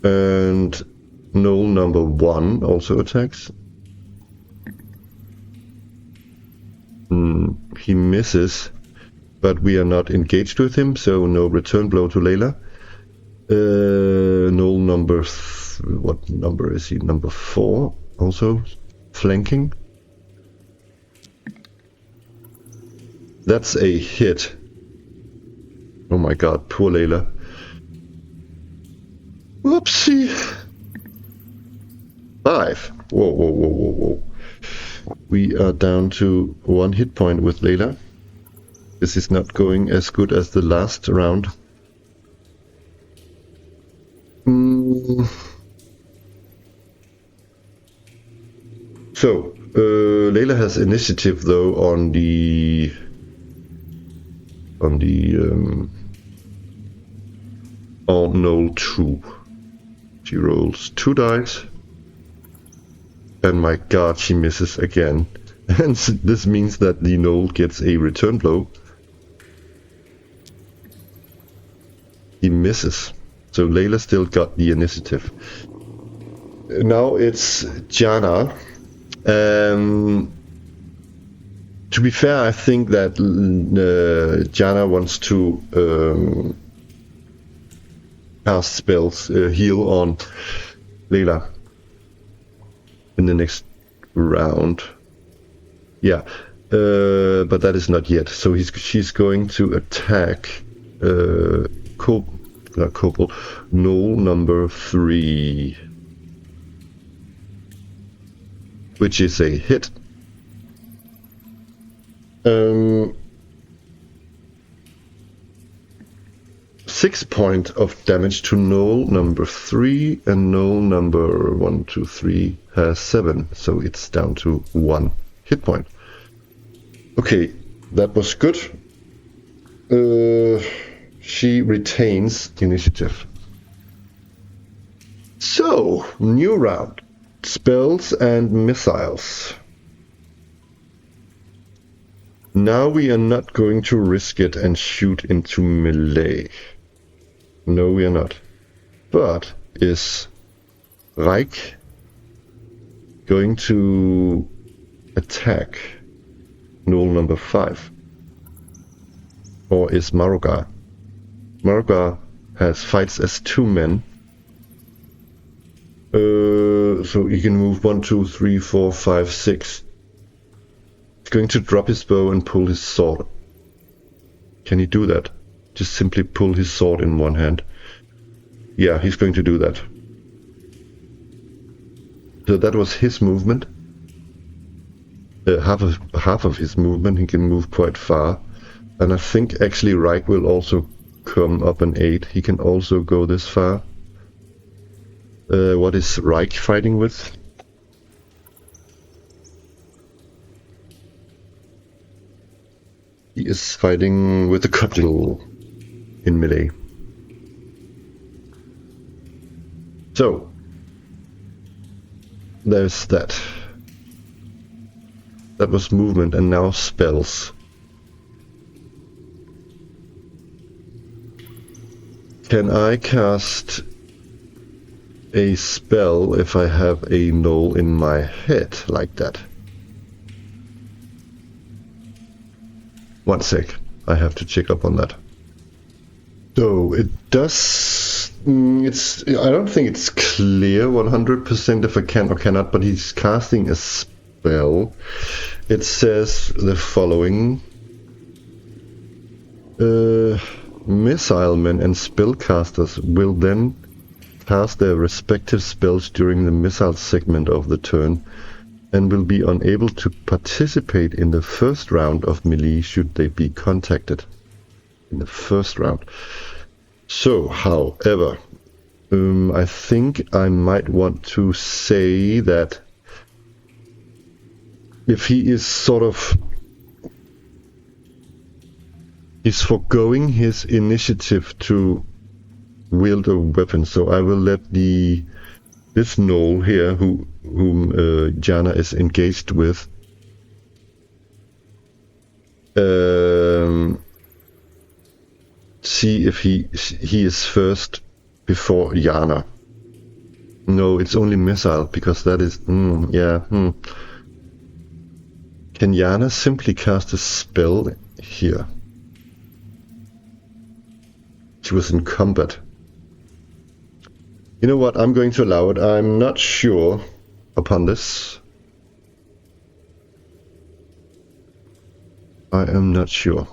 And Gnoll number 1 also attacks. He misses. But we are not engaged with him, so no return blow to Layla. Null number... what number is he? Number 4, also flanking. That's a hit. Oh my god, poor Layla. Whoopsie! 5. Whoa. We are down to 1 hit point with Layla. This is not going as good as the last round. So, Layla has initiative though on the on Gnoll 2. She rolls 2 dice. And my god, she misses again. And this means that the Gnoll gets a return blow. He misses. So Layla still got the initiative. Now it's Jana. To be fair, I think that Jana wants to cast spells, heal on Layla in the next round. Yeah, but that is not yet. So she's going to attack Gnoll number 3, which is a hit. 6 points of damage to Knoll number 3, and Knoll number 1, 2, 3 has 7, so it's down to 1 hit point. Okay, that was good. She retains initiative. So, new round. Spells and missiles. Now we are not going to risk it and shoot into melee. No, we are not. But is Reich going to attack Knoll number 5? Or is Marogar? Marogar has fights as 2 men. So he can move 1, 2, 3, 4, 5, 6. He's going to drop his bow and pull his sword. Can he do that? Just simply pull his sword in one hand. Yeah, he's going to do that. So that was his movement. Half of his movement. He can move quite far. And I think actually Reich will also come up and aid. He can also go this far. What is Reich fighting with? He is fighting with the cudgel in melee. So, there's that. That was movement, and now spells. Can I cast a spell if I have a Knoll in my head like that? One sec, I have to check up on that. So it does. I don't think it's clear 100% if I can or cannot, but he's casting a spell. It says the following: missile men and spellcasters will then cast their respective spells during the missile segment of the turn, and will be unable to participate in the first round of melee should they be contacted in the first round. So, however, I think I might want to say that if he is sort of... he's foregoing his initiative to wield a weapon, so I will let this Knoll here, whom Jana is engaged with, see if he is first before Jana. No, it's only missile, because that is... Can Jana simply cast a spell here? She was in combat. You know what, I'm going to allow it. I'm not sure upon this. I am not sure.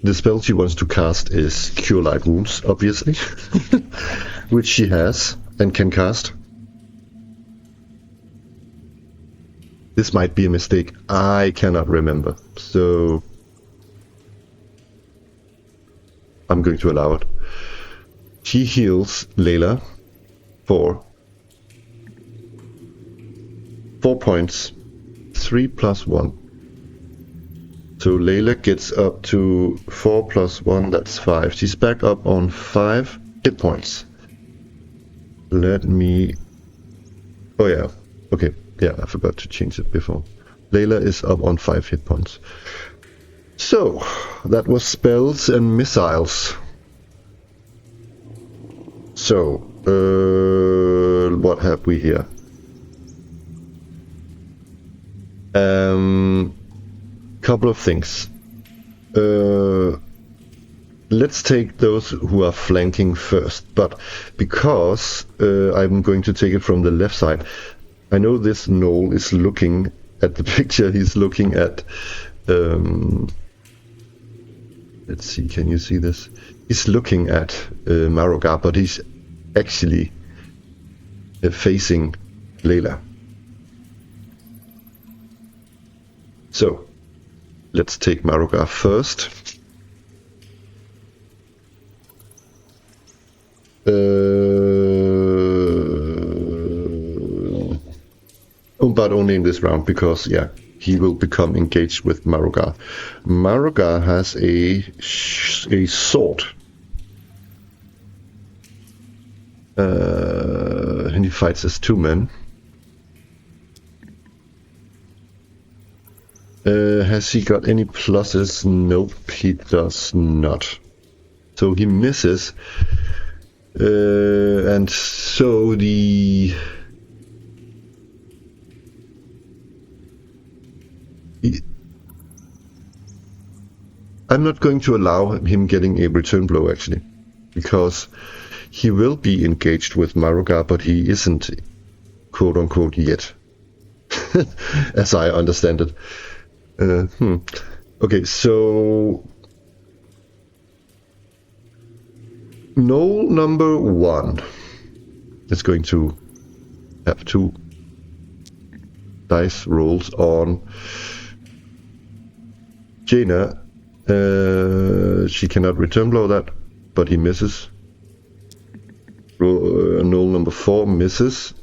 The spell she wants to cast is Cure Light Wounds, obviously. Which she has and can cast. This might be a mistake. I cannot remember. So I'm going to allow it. She heals Layla for 4 points. 3 plus 1. So Layla gets up to 4 plus 1, that's 5. She's back up on 5 hit points. Let me... oh yeah, okay. Yeah, I forgot to change it before. Layla is up on 5 hit points. So, that was spells and missiles. So, what have we here? Couple of things. Let's take those who are flanking first, but because I'm going to take it from the left side, I know this Knoll is looking at the picture. He's looking at... let's see, can you see this? He's looking at Marogar, but he's actually facing Layla. So, let's take Maruga first. But only in this round, because yeah, he will become engaged with Maruga. Maruga has a sword. And he fights as 2 men. Has he got any pluses? Nope, he does not. So he misses. And so I'm not going to allow him getting a return blow, actually, because he will be engaged with Maruga, but he isn't, quote-unquote, yet, as I understand it. Okay, so Knoll number 1 is going to have 2 dice rolls on Jaina. She cannot return blow that, but he misses. Knoll number 4 misses,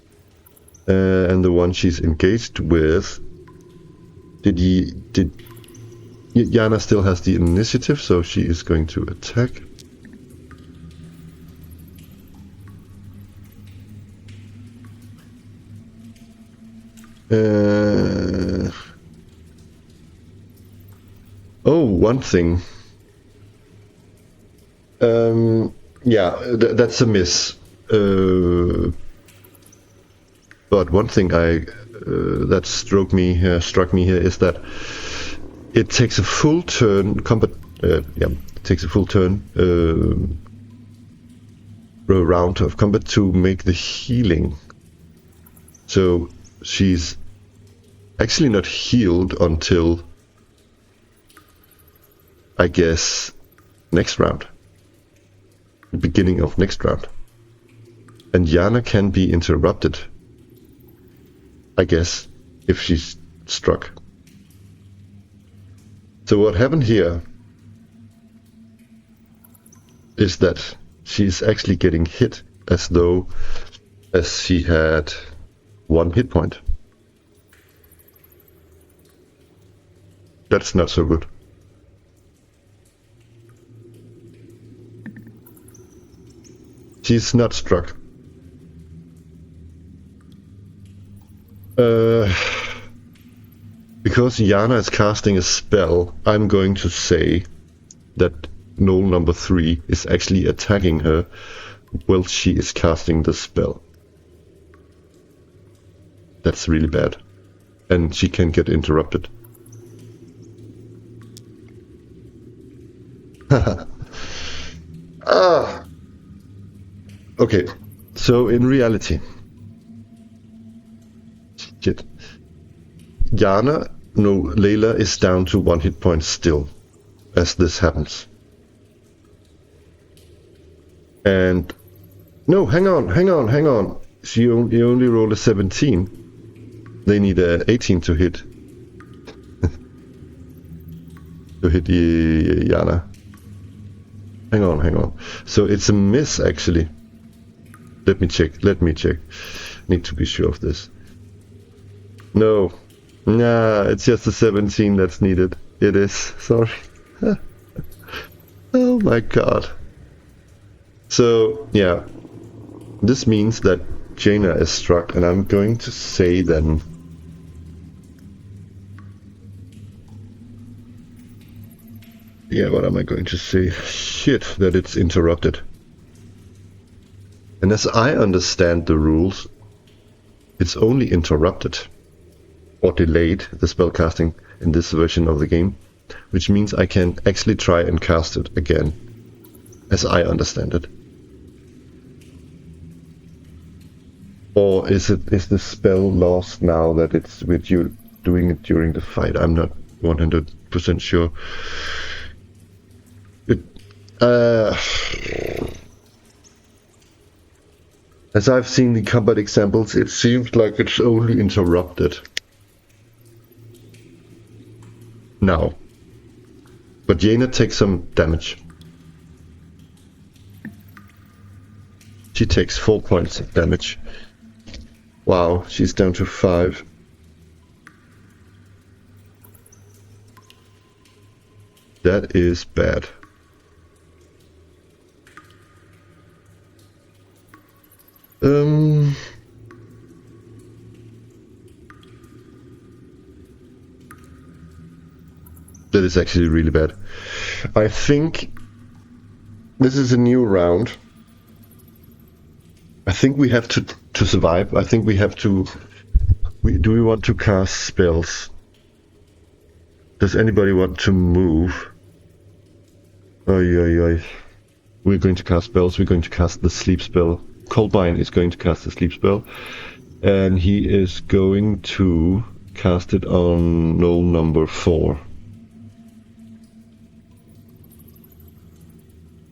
and the one she's engaged with, Yana still has the initiative, so she is going to attack. Oh, one thing. Yeah, that's a miss. But one thing that struck me here is that it takes a full turn. It takes a full turn round of combat to make the healing. So she's actually not healed until, I guess, next round. The beginning of next round. And Yana can be interrupted, I guess, if she's struck. So what happened here is that she's actually getting hit as she had 1 hit point. That's not so good. She's not struck. Because Yana is casting a spell, I'm going to say that Knoll number 3 is actually attacking her while she is casting the spell. That's really bad. And she can get interrupted. Okay, so in reality, shit. Layla is down to 1 hit point still, as this happens. And no, hang on. She only rolled a 17. They need a 18 to hit. To hit Yana. Hang on. So it's a miss, actually. Let me check. Need to be sure of this. No. Nah, it's just a 17 that's needed. It is. Sorry. Oh my god. So, yeah. This means that Jaina is struck, and I'm going to say then... Yeah, what am I going to say? Shit, that it's interrupted. And as I understand the rules, it's only interrupted or delayed, the spellcasting in this version of the game, which means I can actually try and cast it again, as I understand it. Or is the spell lost now that it's with you doing it during the fight? I'm not 100% sure. As I've seen the combat examples, it seems like it's only interrupted. Now, But Jaina takes some damage. She takes 4 points of damage. Wow, she's down to 5. That is bad. That is actually really bad. I think this is a new round. I think we have to survive. I think we have to... do we want to cast spells? Does anybody want to move? Oy, oy, oy. We're going to cast spells. We're going to cast the sleep spell. Kolbein is going to cast the sleep spell. And he is going to cast it on knoll number 4.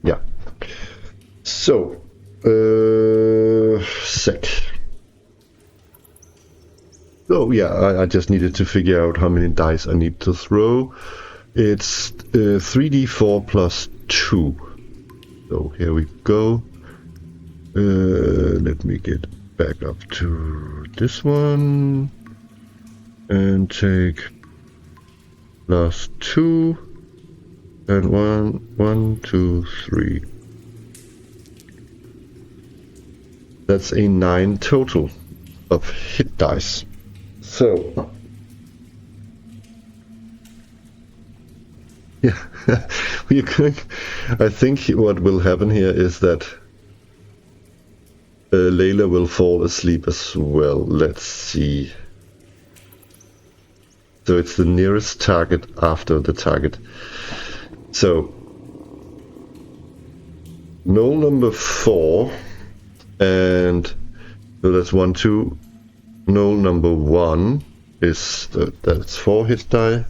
Yeah. So, sec. Oh yeah, I just needed to figure out how many dice I need to throw. It's 3d4 plus 2. So here we go. Let me get back up to this one. And take plus 2. And 1, 2, 3. That's a 9 total of hit dice. So, yeah, we're going. I think what will happen here is that Layla will fall asleep as well. Let's see. So it's the nearest target after the target. So, knoll number 4, and so that's 1, 2. Knoll number 1 is that's 4 hit die,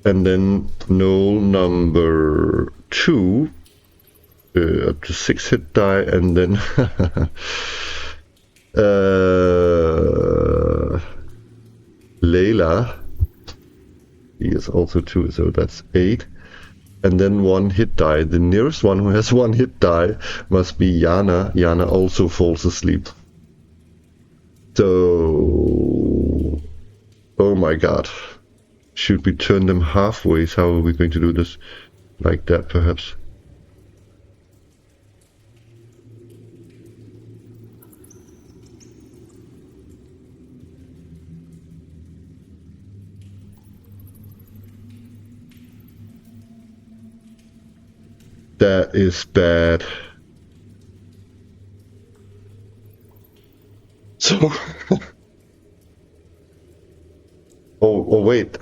and then knoll number 2 up to 6 hit die, and then Layla, he is also 2, so that's 8, and then 1 hit die. The nearest one who has 1 hit die must be Yana. Yana also falls asleep. So, oh my god. Should we turn them halfway? How are we going to do this? Like that, perhaps? That is bad. So, wait.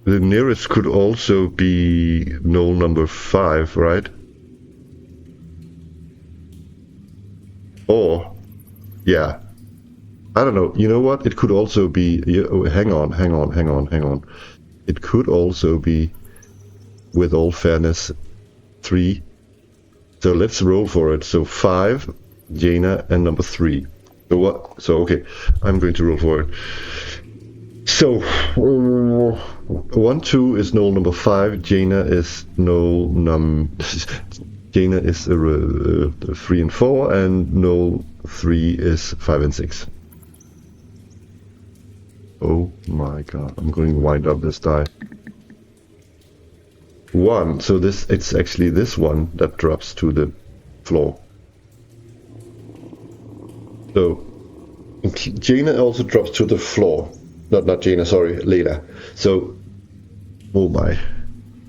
The nearest could also be knoll number 5, right? Or, yeah. I don't know. You know what? It could also be... hang on. It could also be, with all fairness, 3. So let's roll for it. So 5, Jaina, and number 3. So what? So okay, I'm going to roll for it. So 1, 2 is knoll number 5. Jaina is knoll Jaina is 3 and 4, and knoll 3 is 5 and 6. Oh my god! I'm going to wind up this die. 1. So it's actually this one that drops to the floor. So Jaina also drops to the floor. Not Jaina, sorry, Layla. So, oh my.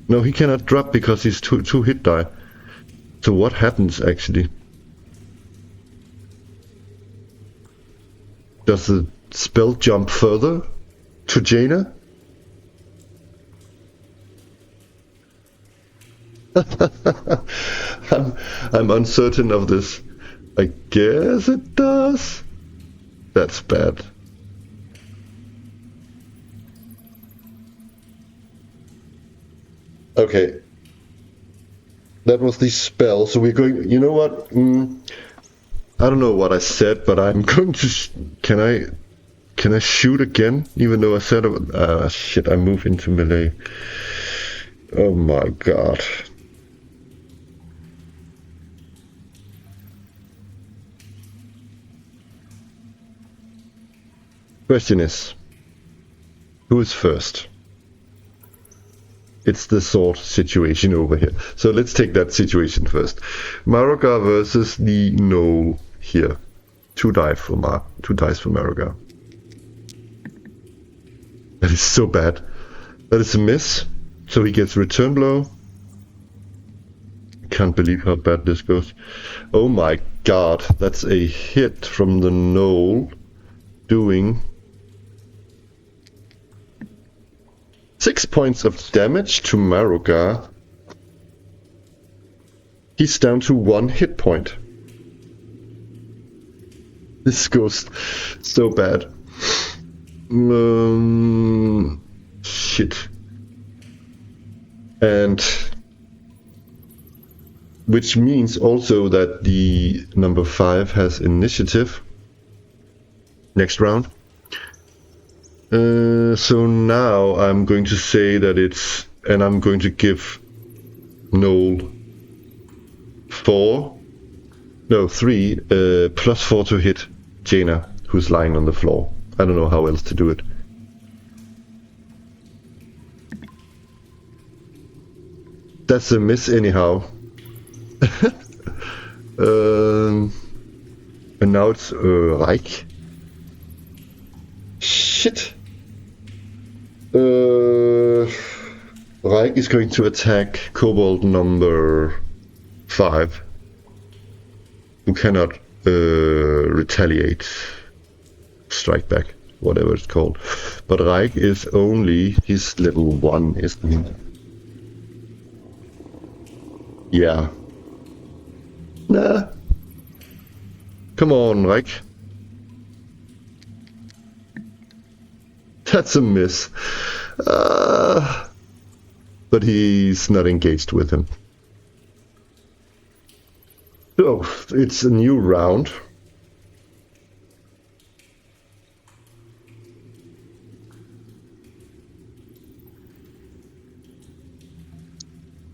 No, he cannot drop because he's two hit die. So what happens actually? Does the spell jump further to Jaina? I'm uncertain of this. I guess it does. That's bad. Okay. That was the spell. So we're going... You know what? I don't know what I said, but I'm going to... Can Can I shoot again? Even though I said, shit, I move into melee. Oh my god. Question is, who is first? It's the sword situation over here. So let's take that situation first. Maroga versus the Gnoll here. Two dice for Maroga. That is so bad. That is a miss. So he gets return blow. Can't believe how bad this goes. Oh my god, that's a hit from the Gnoll, doing 6 points of damage to Maroga. He's down to 1 hit point. This goes so bad. Shit. And which means also that the number 5 has initiative next round. So now I'm going to say that it's, and I'm going to give Noel 3 plus 4 to hit Jaina, who's lying on the floor. I don't know how else to do it. That's a miss anyhow. And now it's Reich. Shit. Reich is going to attack Kobold number 5, who cannot retaliate, strike back, whatever it's called. But Reich is only, he's level 1, isn't he? Yeah. Nah. Come on, Reich. That's a miss. But he's not engaged with him. So, it's a new round.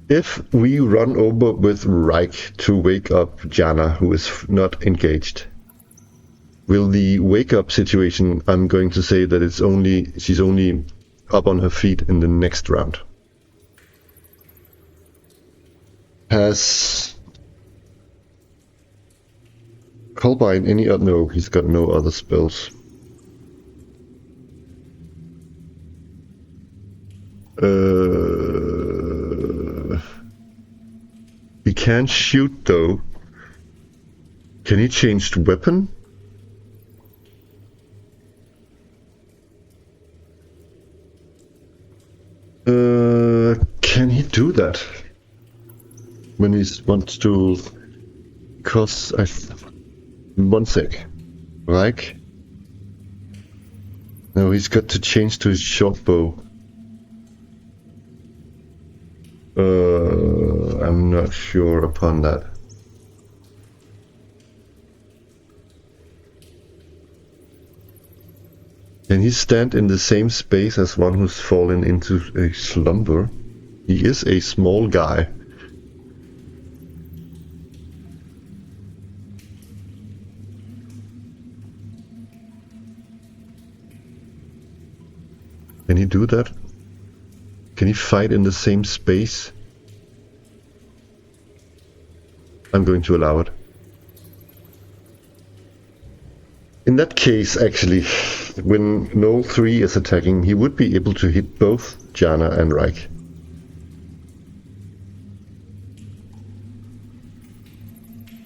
If we run over with Reich to wake up Jana, who is not engaged, will the wake up situation, I'm going to say that she's only up on her feet in the next round. Has Kolbein any other? No, he's got no other spells. He can shoot though. Can he change to weapon? Can he do that? When he wants to... Cause... One sec. Reich? No, he's got to change to his short bow. I'm not sure upon that. Can he stand in the same space as one who's fallen into a slumber? He is a small guy. Can he do that? Can he fight in the same space? I'm going to allow it. In that case, actually, when Noel 3 is attacking, he would be able to hit both Jana and Reich.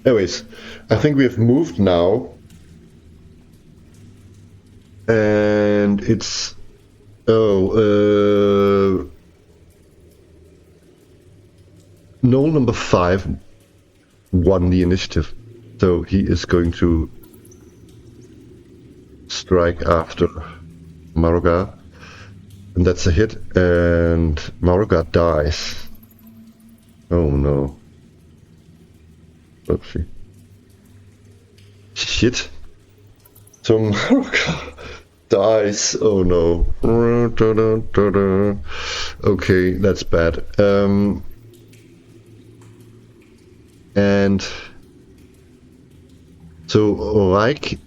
Anyways, I think we have moved now. And it's... Noel number 5 won the initiative. So he is going to strike after Maroga. And that's a hit. And Maroga dies. Oh no. Oopsie. Shit. So Maroga Dice. Oh no. Okay, that's bad. And so Reich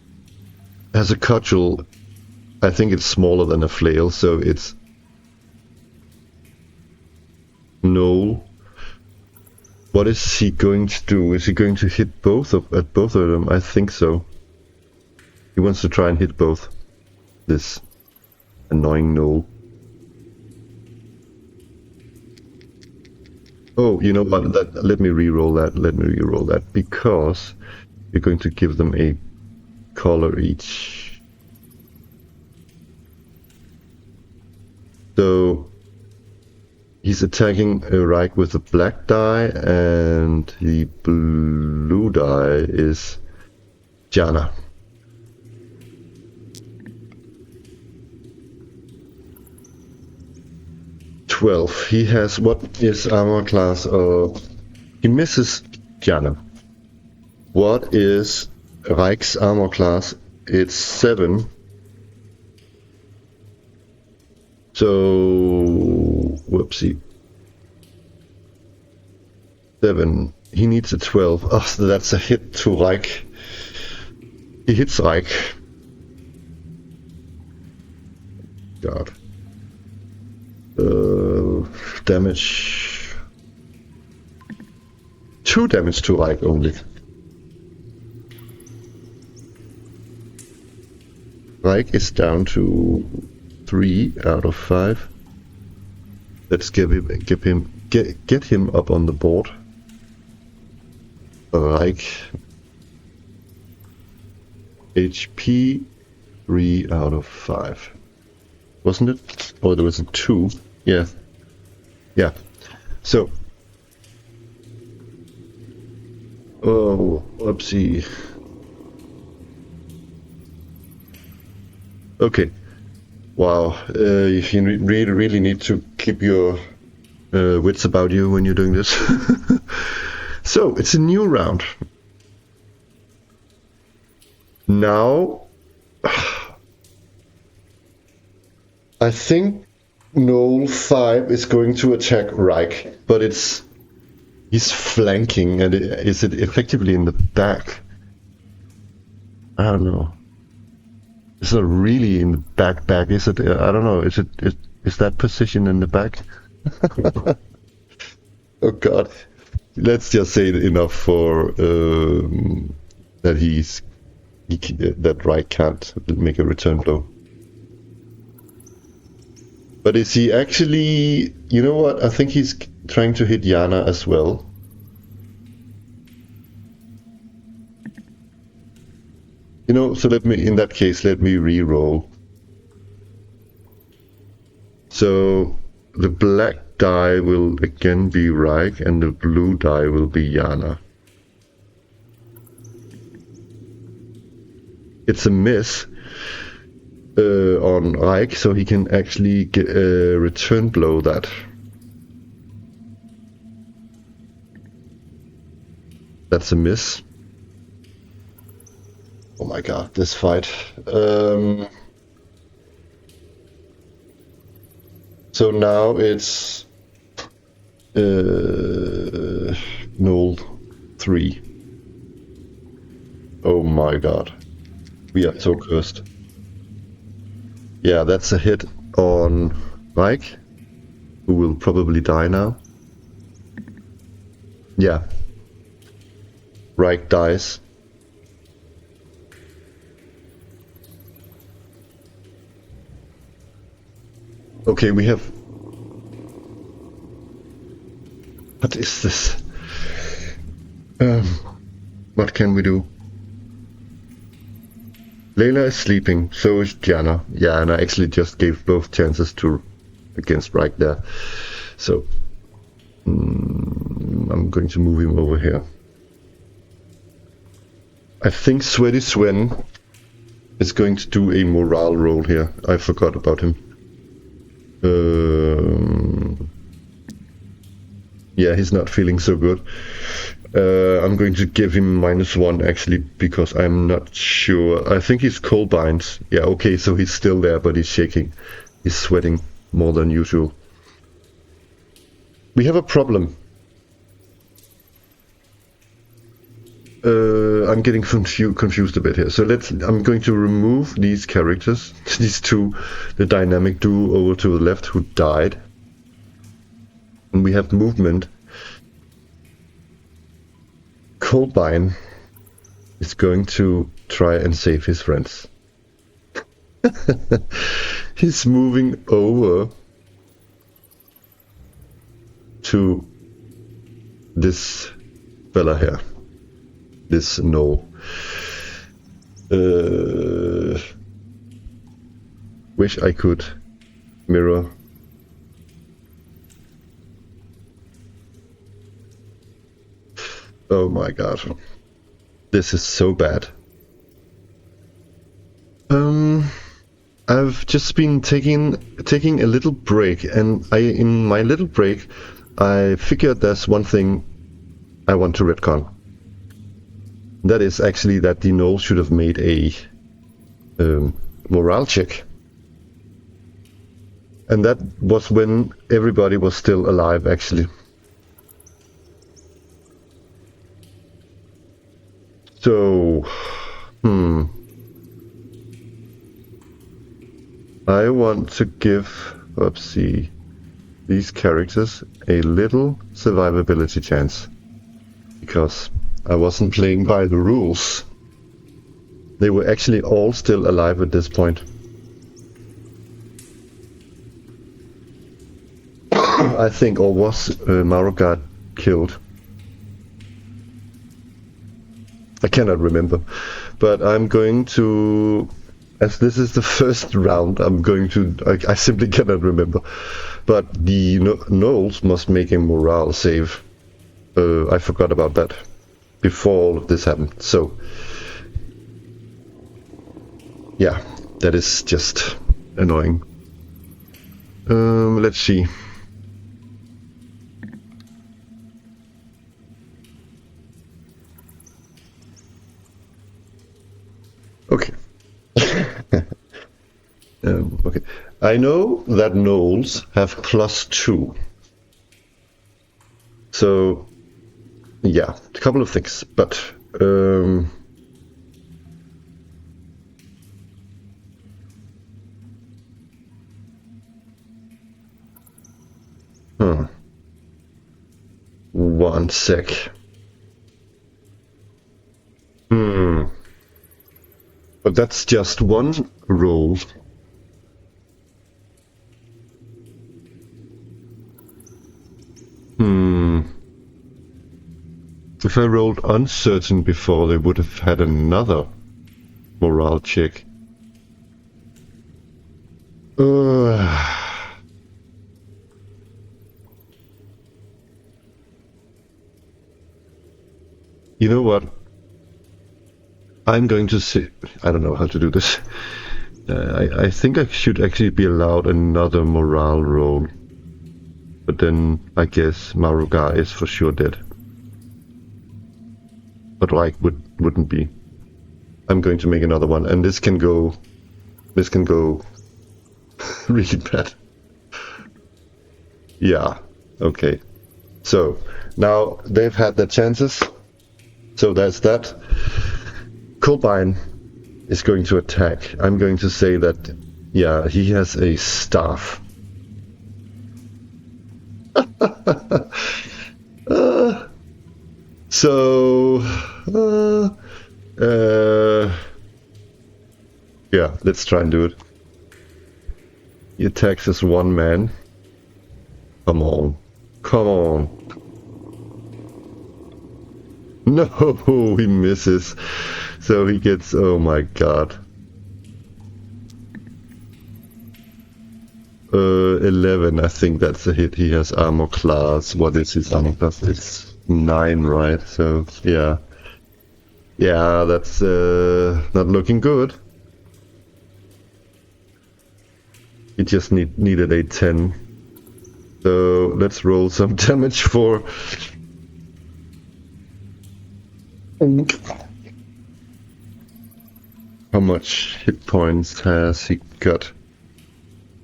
has a cudgel. I think it's smaller than a flail, so it's Noel. What is he going to do? Is he going to hit both of them? I think so. He wants to try and hit both. This annoying Noel. Oh, you know what? Let me re-roll that. Let me re-roll that because you're going to give them a color each. So he's attacking Reich with the black die, and the blue die is Jana. He has what is armor class of... He misses Jana. What is Reich's armor class? It's 7. So... whoopsie. 7. He needs a 12. Oh, so that's a hit to Reich. He hits Reich. God. Damage. 2 damage to Reich only. Reich is down to 3 out of 5. Let's get him up on the board. Reich. HP 3 out of 5. Wasn't it? Oh, there was a 2. Yeah. Yeah. So. Oh, whoopsie. Okay. Wow. You really need to keep your wits about you when you're doing this. So, it's a new round. Now, I think Noel 5 is going to attack Reich, but he's flanking, and is it effectively in the back? I don't know. It's not really in the back, is it? I don't know. Is that position in the back? Oh god. Let's just say enough for that that Reich can't make a return blow. But is he actually... You know what? I think he's trying to hit Yana as well. You know, so in that case, let me re-roll. So, the black die will again be Reich, and the blue die will be Yana. It's a miss. On Reich, so he can actually return blow that. That's a miss. Oh my god, this fight. So now it's Noel 3. Oh my god. We are so cursed. Yeah, that's a hit on Reich, who will probably die now. Yeah. Reich dies. Okay, we have... What is this? What can we do? Layla is sleeping, so is Jana. Yeah, and I actually just gave both chances against Reich there. So, I'm going to move him over here. I think Sweaty Sven is going to do a morale roll here. I forgot about him. Yeah, he's not feeling so good. I'm going to give him -1 actually, because I'm not sure. I think he's Kolbein. Yeah, okay, so he's still there, but he's shaking. He's sweating more than usual. We have a problem. I'm getting confused a bit here. So I'm going to remove these characters, these two, the dynamic duo over to the left who died. And we have movement. Kolbein is going to try and save his friends. He's moving over to this fella here. This gnoll. Wish I could mirror. Oh my god. This is so bad. I've just been taking a little break, and in my little break I figured there's one thing I want to retcon. That is actually that the gnoll should have made a morale check. And that was when everybody was still alive, actually. So, I want to give, these characters a little survivability chance. Because I wasn't playing by the rules. They were actually all still alive at this point. I think, or was Marugard killed? I cannot remember. But I'm going to, as this is the first round, I simply cannot remember. But the gnolls must make a morale save. I forgot about that before all of this happened. So, yeah, that is just annoying. Let's see. Okay. Okay. I know that gnolls have +2. So, yeah, a couple of things, but one sec. But that's just one roll. If I rolled uncertain before, they would have had another morale check. You know what? I'm going to say, I don't know how to do this. I think I should actually be allowed another morale roll. But then I guess Marugard is for sure dead. But like wouldn't be. I'm going to make another one, and this can go really bad. Yeah, okay. So now they've had their chances. So that's that. Kolbein is going to attack. I'm going to say that, yeah, he has a staff. Yeah, let's try and do it. He attacks as one man. Come on. Come on. No, he misses. So he gets, oh my god. 11, I think that's a hit. He has armor class. What is his armor class? It's 9, right? So, yeah. Yeah, that's not looking good. He just needed a 10. So let's roll some damage for How much hit points has he got?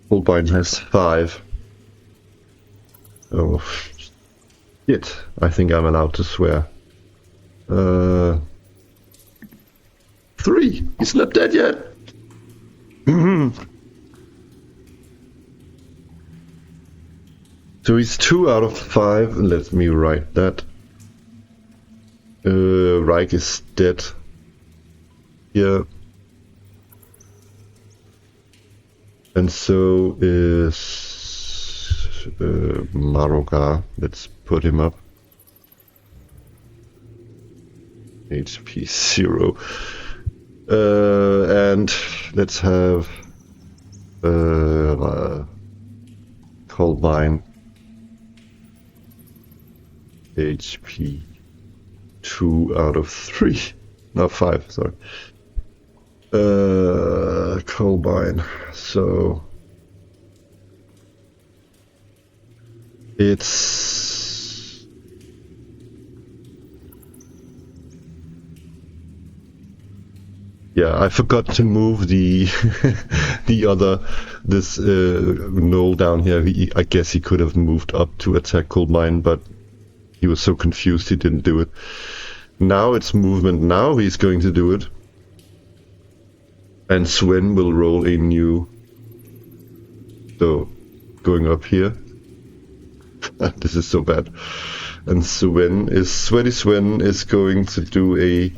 Kolbein has 5. Oh, shit. I think I'm allowed to swear. 3! He's not dead yet! So he's 2 out of 5. Let me write that. Reich is dead. Here. And so is Maroga. Let's put him up. HP 0. And let's have Kolbein. HP 2 out of 3. No, 5, sorry. Kolbein. So it's yeah, I forgot to move the this gnoll down here. I guess he could have moved up to attack Kolbein, but he was so confused he didn't do it. Now it's movement. Now he's going to do it. And Sven will roll a new. So, going up here. This is so bad. And Sweaty Sven is going to do a.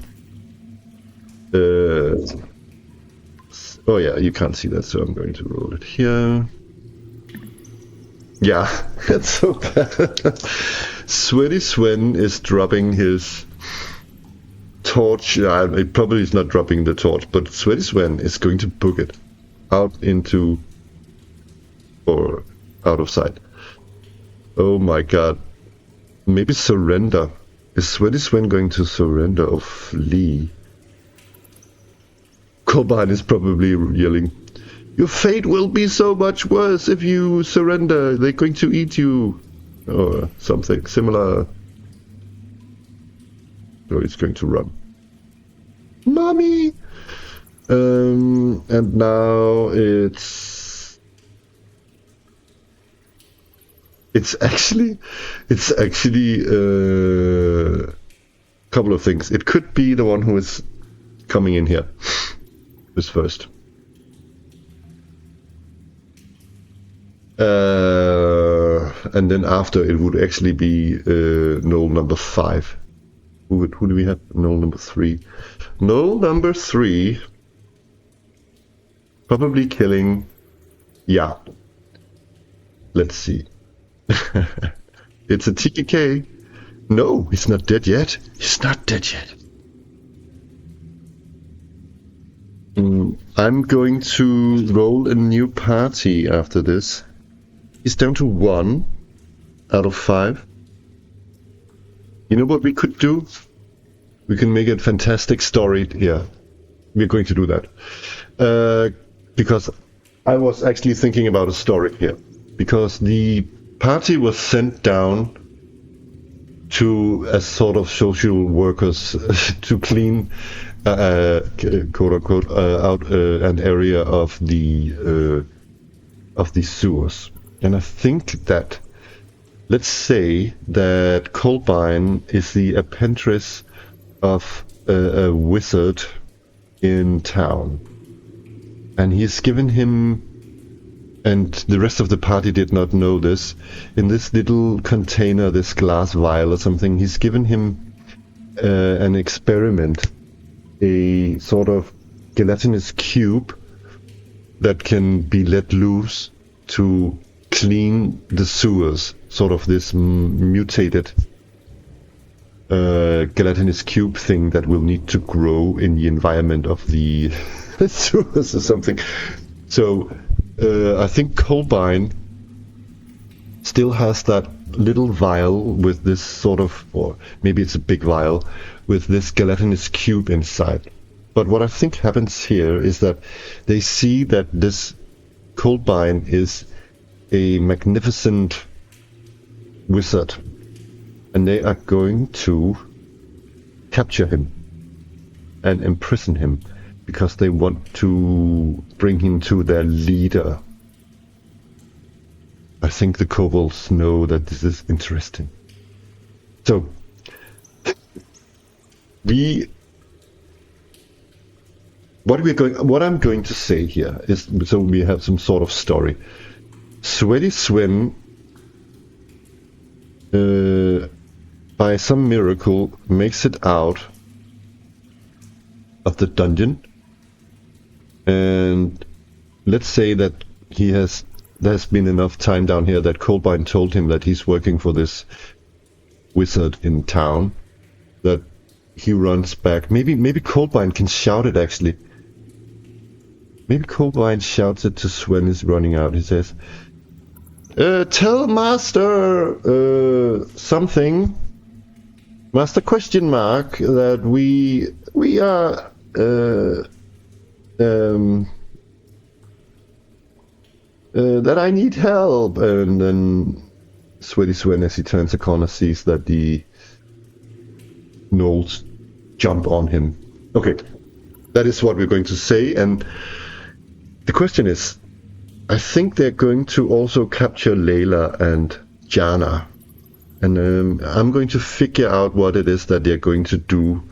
Oh yeah, you can't see that, so I'm going to roll it here. Yeah, that's so bad. Sweaty Sven is dropping his torch. It probably is not dropping the torch, but Sweaty Sven is going to book it out into or out of sight. Oh my god. Maybe surrender. Is Sweaty Sven going to surrender or flee? Kolbein is probably yelling, "Your fate will be so much worse if you surrender. They're going to eat you." Or something similar. So he's going to run. Mommy! And now it's actually a couple of things. It could be the one who is coming in here. Who's first? And then after it would actually be null number 5. Who do we have? Null number 3. Null number 3 probably killing. Yeah. Let's see. It's a TKK. No, he's not dead yet. He's not dead yet. I'm going to roll a new party after this. He's down to 1 out of 5. You know what we could do? We can make a fantastic story. Yeah, we're going to do that. Because I was actually thinking about a story here. Because the party was sent down to a sort of social workers to clean, quote unquote, out an area of the sewers. And I think that, let's say that Kolbein is the apprentice of a wizard in town. And he's given him, and the rest of the party did not know this, in this little container, this glass vial or something, he's given him an experiment, a sort of gelatinous cube that can be let loose to clean the sewers, sort of this mutated gelatinous cube thing that will need to grow in the environment of the sewers or something. So I think Kolbein still has that little vial with this sort of, or maybe it's a big vial, with this gelatinous cube inside. But what I think happens here is that they see that this Kolbein is a magnificent wizard, and they are going to capture him and imprison him because they want to bring him to their leader. I think the kobolds know that this is interesting. So, what I'm going to say here is, so we have some sort of story. Sweaty Sven, by some miracle, makes it out of the dungeon, and let's say that there's been enough time down here that Kolbein told him that he's working for this wizard in town, that he runs back. Maybe Kolbein can shout it, actually. Maybe Kolbein shouts it to Sven is running out. He says, tell Master something, Master question mark, that we are that I need help. And then Sweaty Sven, as he turns the corner, sees that the gnolls jump on him. Okay, that is what we're going to say, and the question is, I think they're going to also capture Layla and Jana, and I'm going to figure out what it is that they're going to do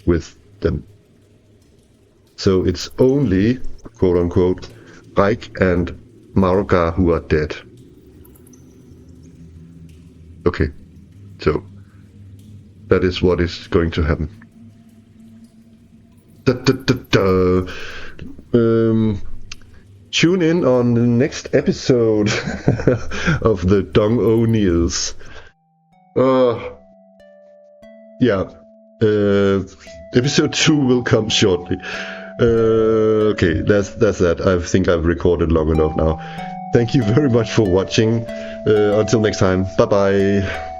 with them. So it's only, quote unquote, Reich and Maroka who are dead. Okay, so that is what is going to happen. Tune in on the next episode of the Dung-oneers. Episode 2 will come shortly. Okay, that's that. I think I've recorded long enough now. Thank you very much for watching. Until next time, bye bye.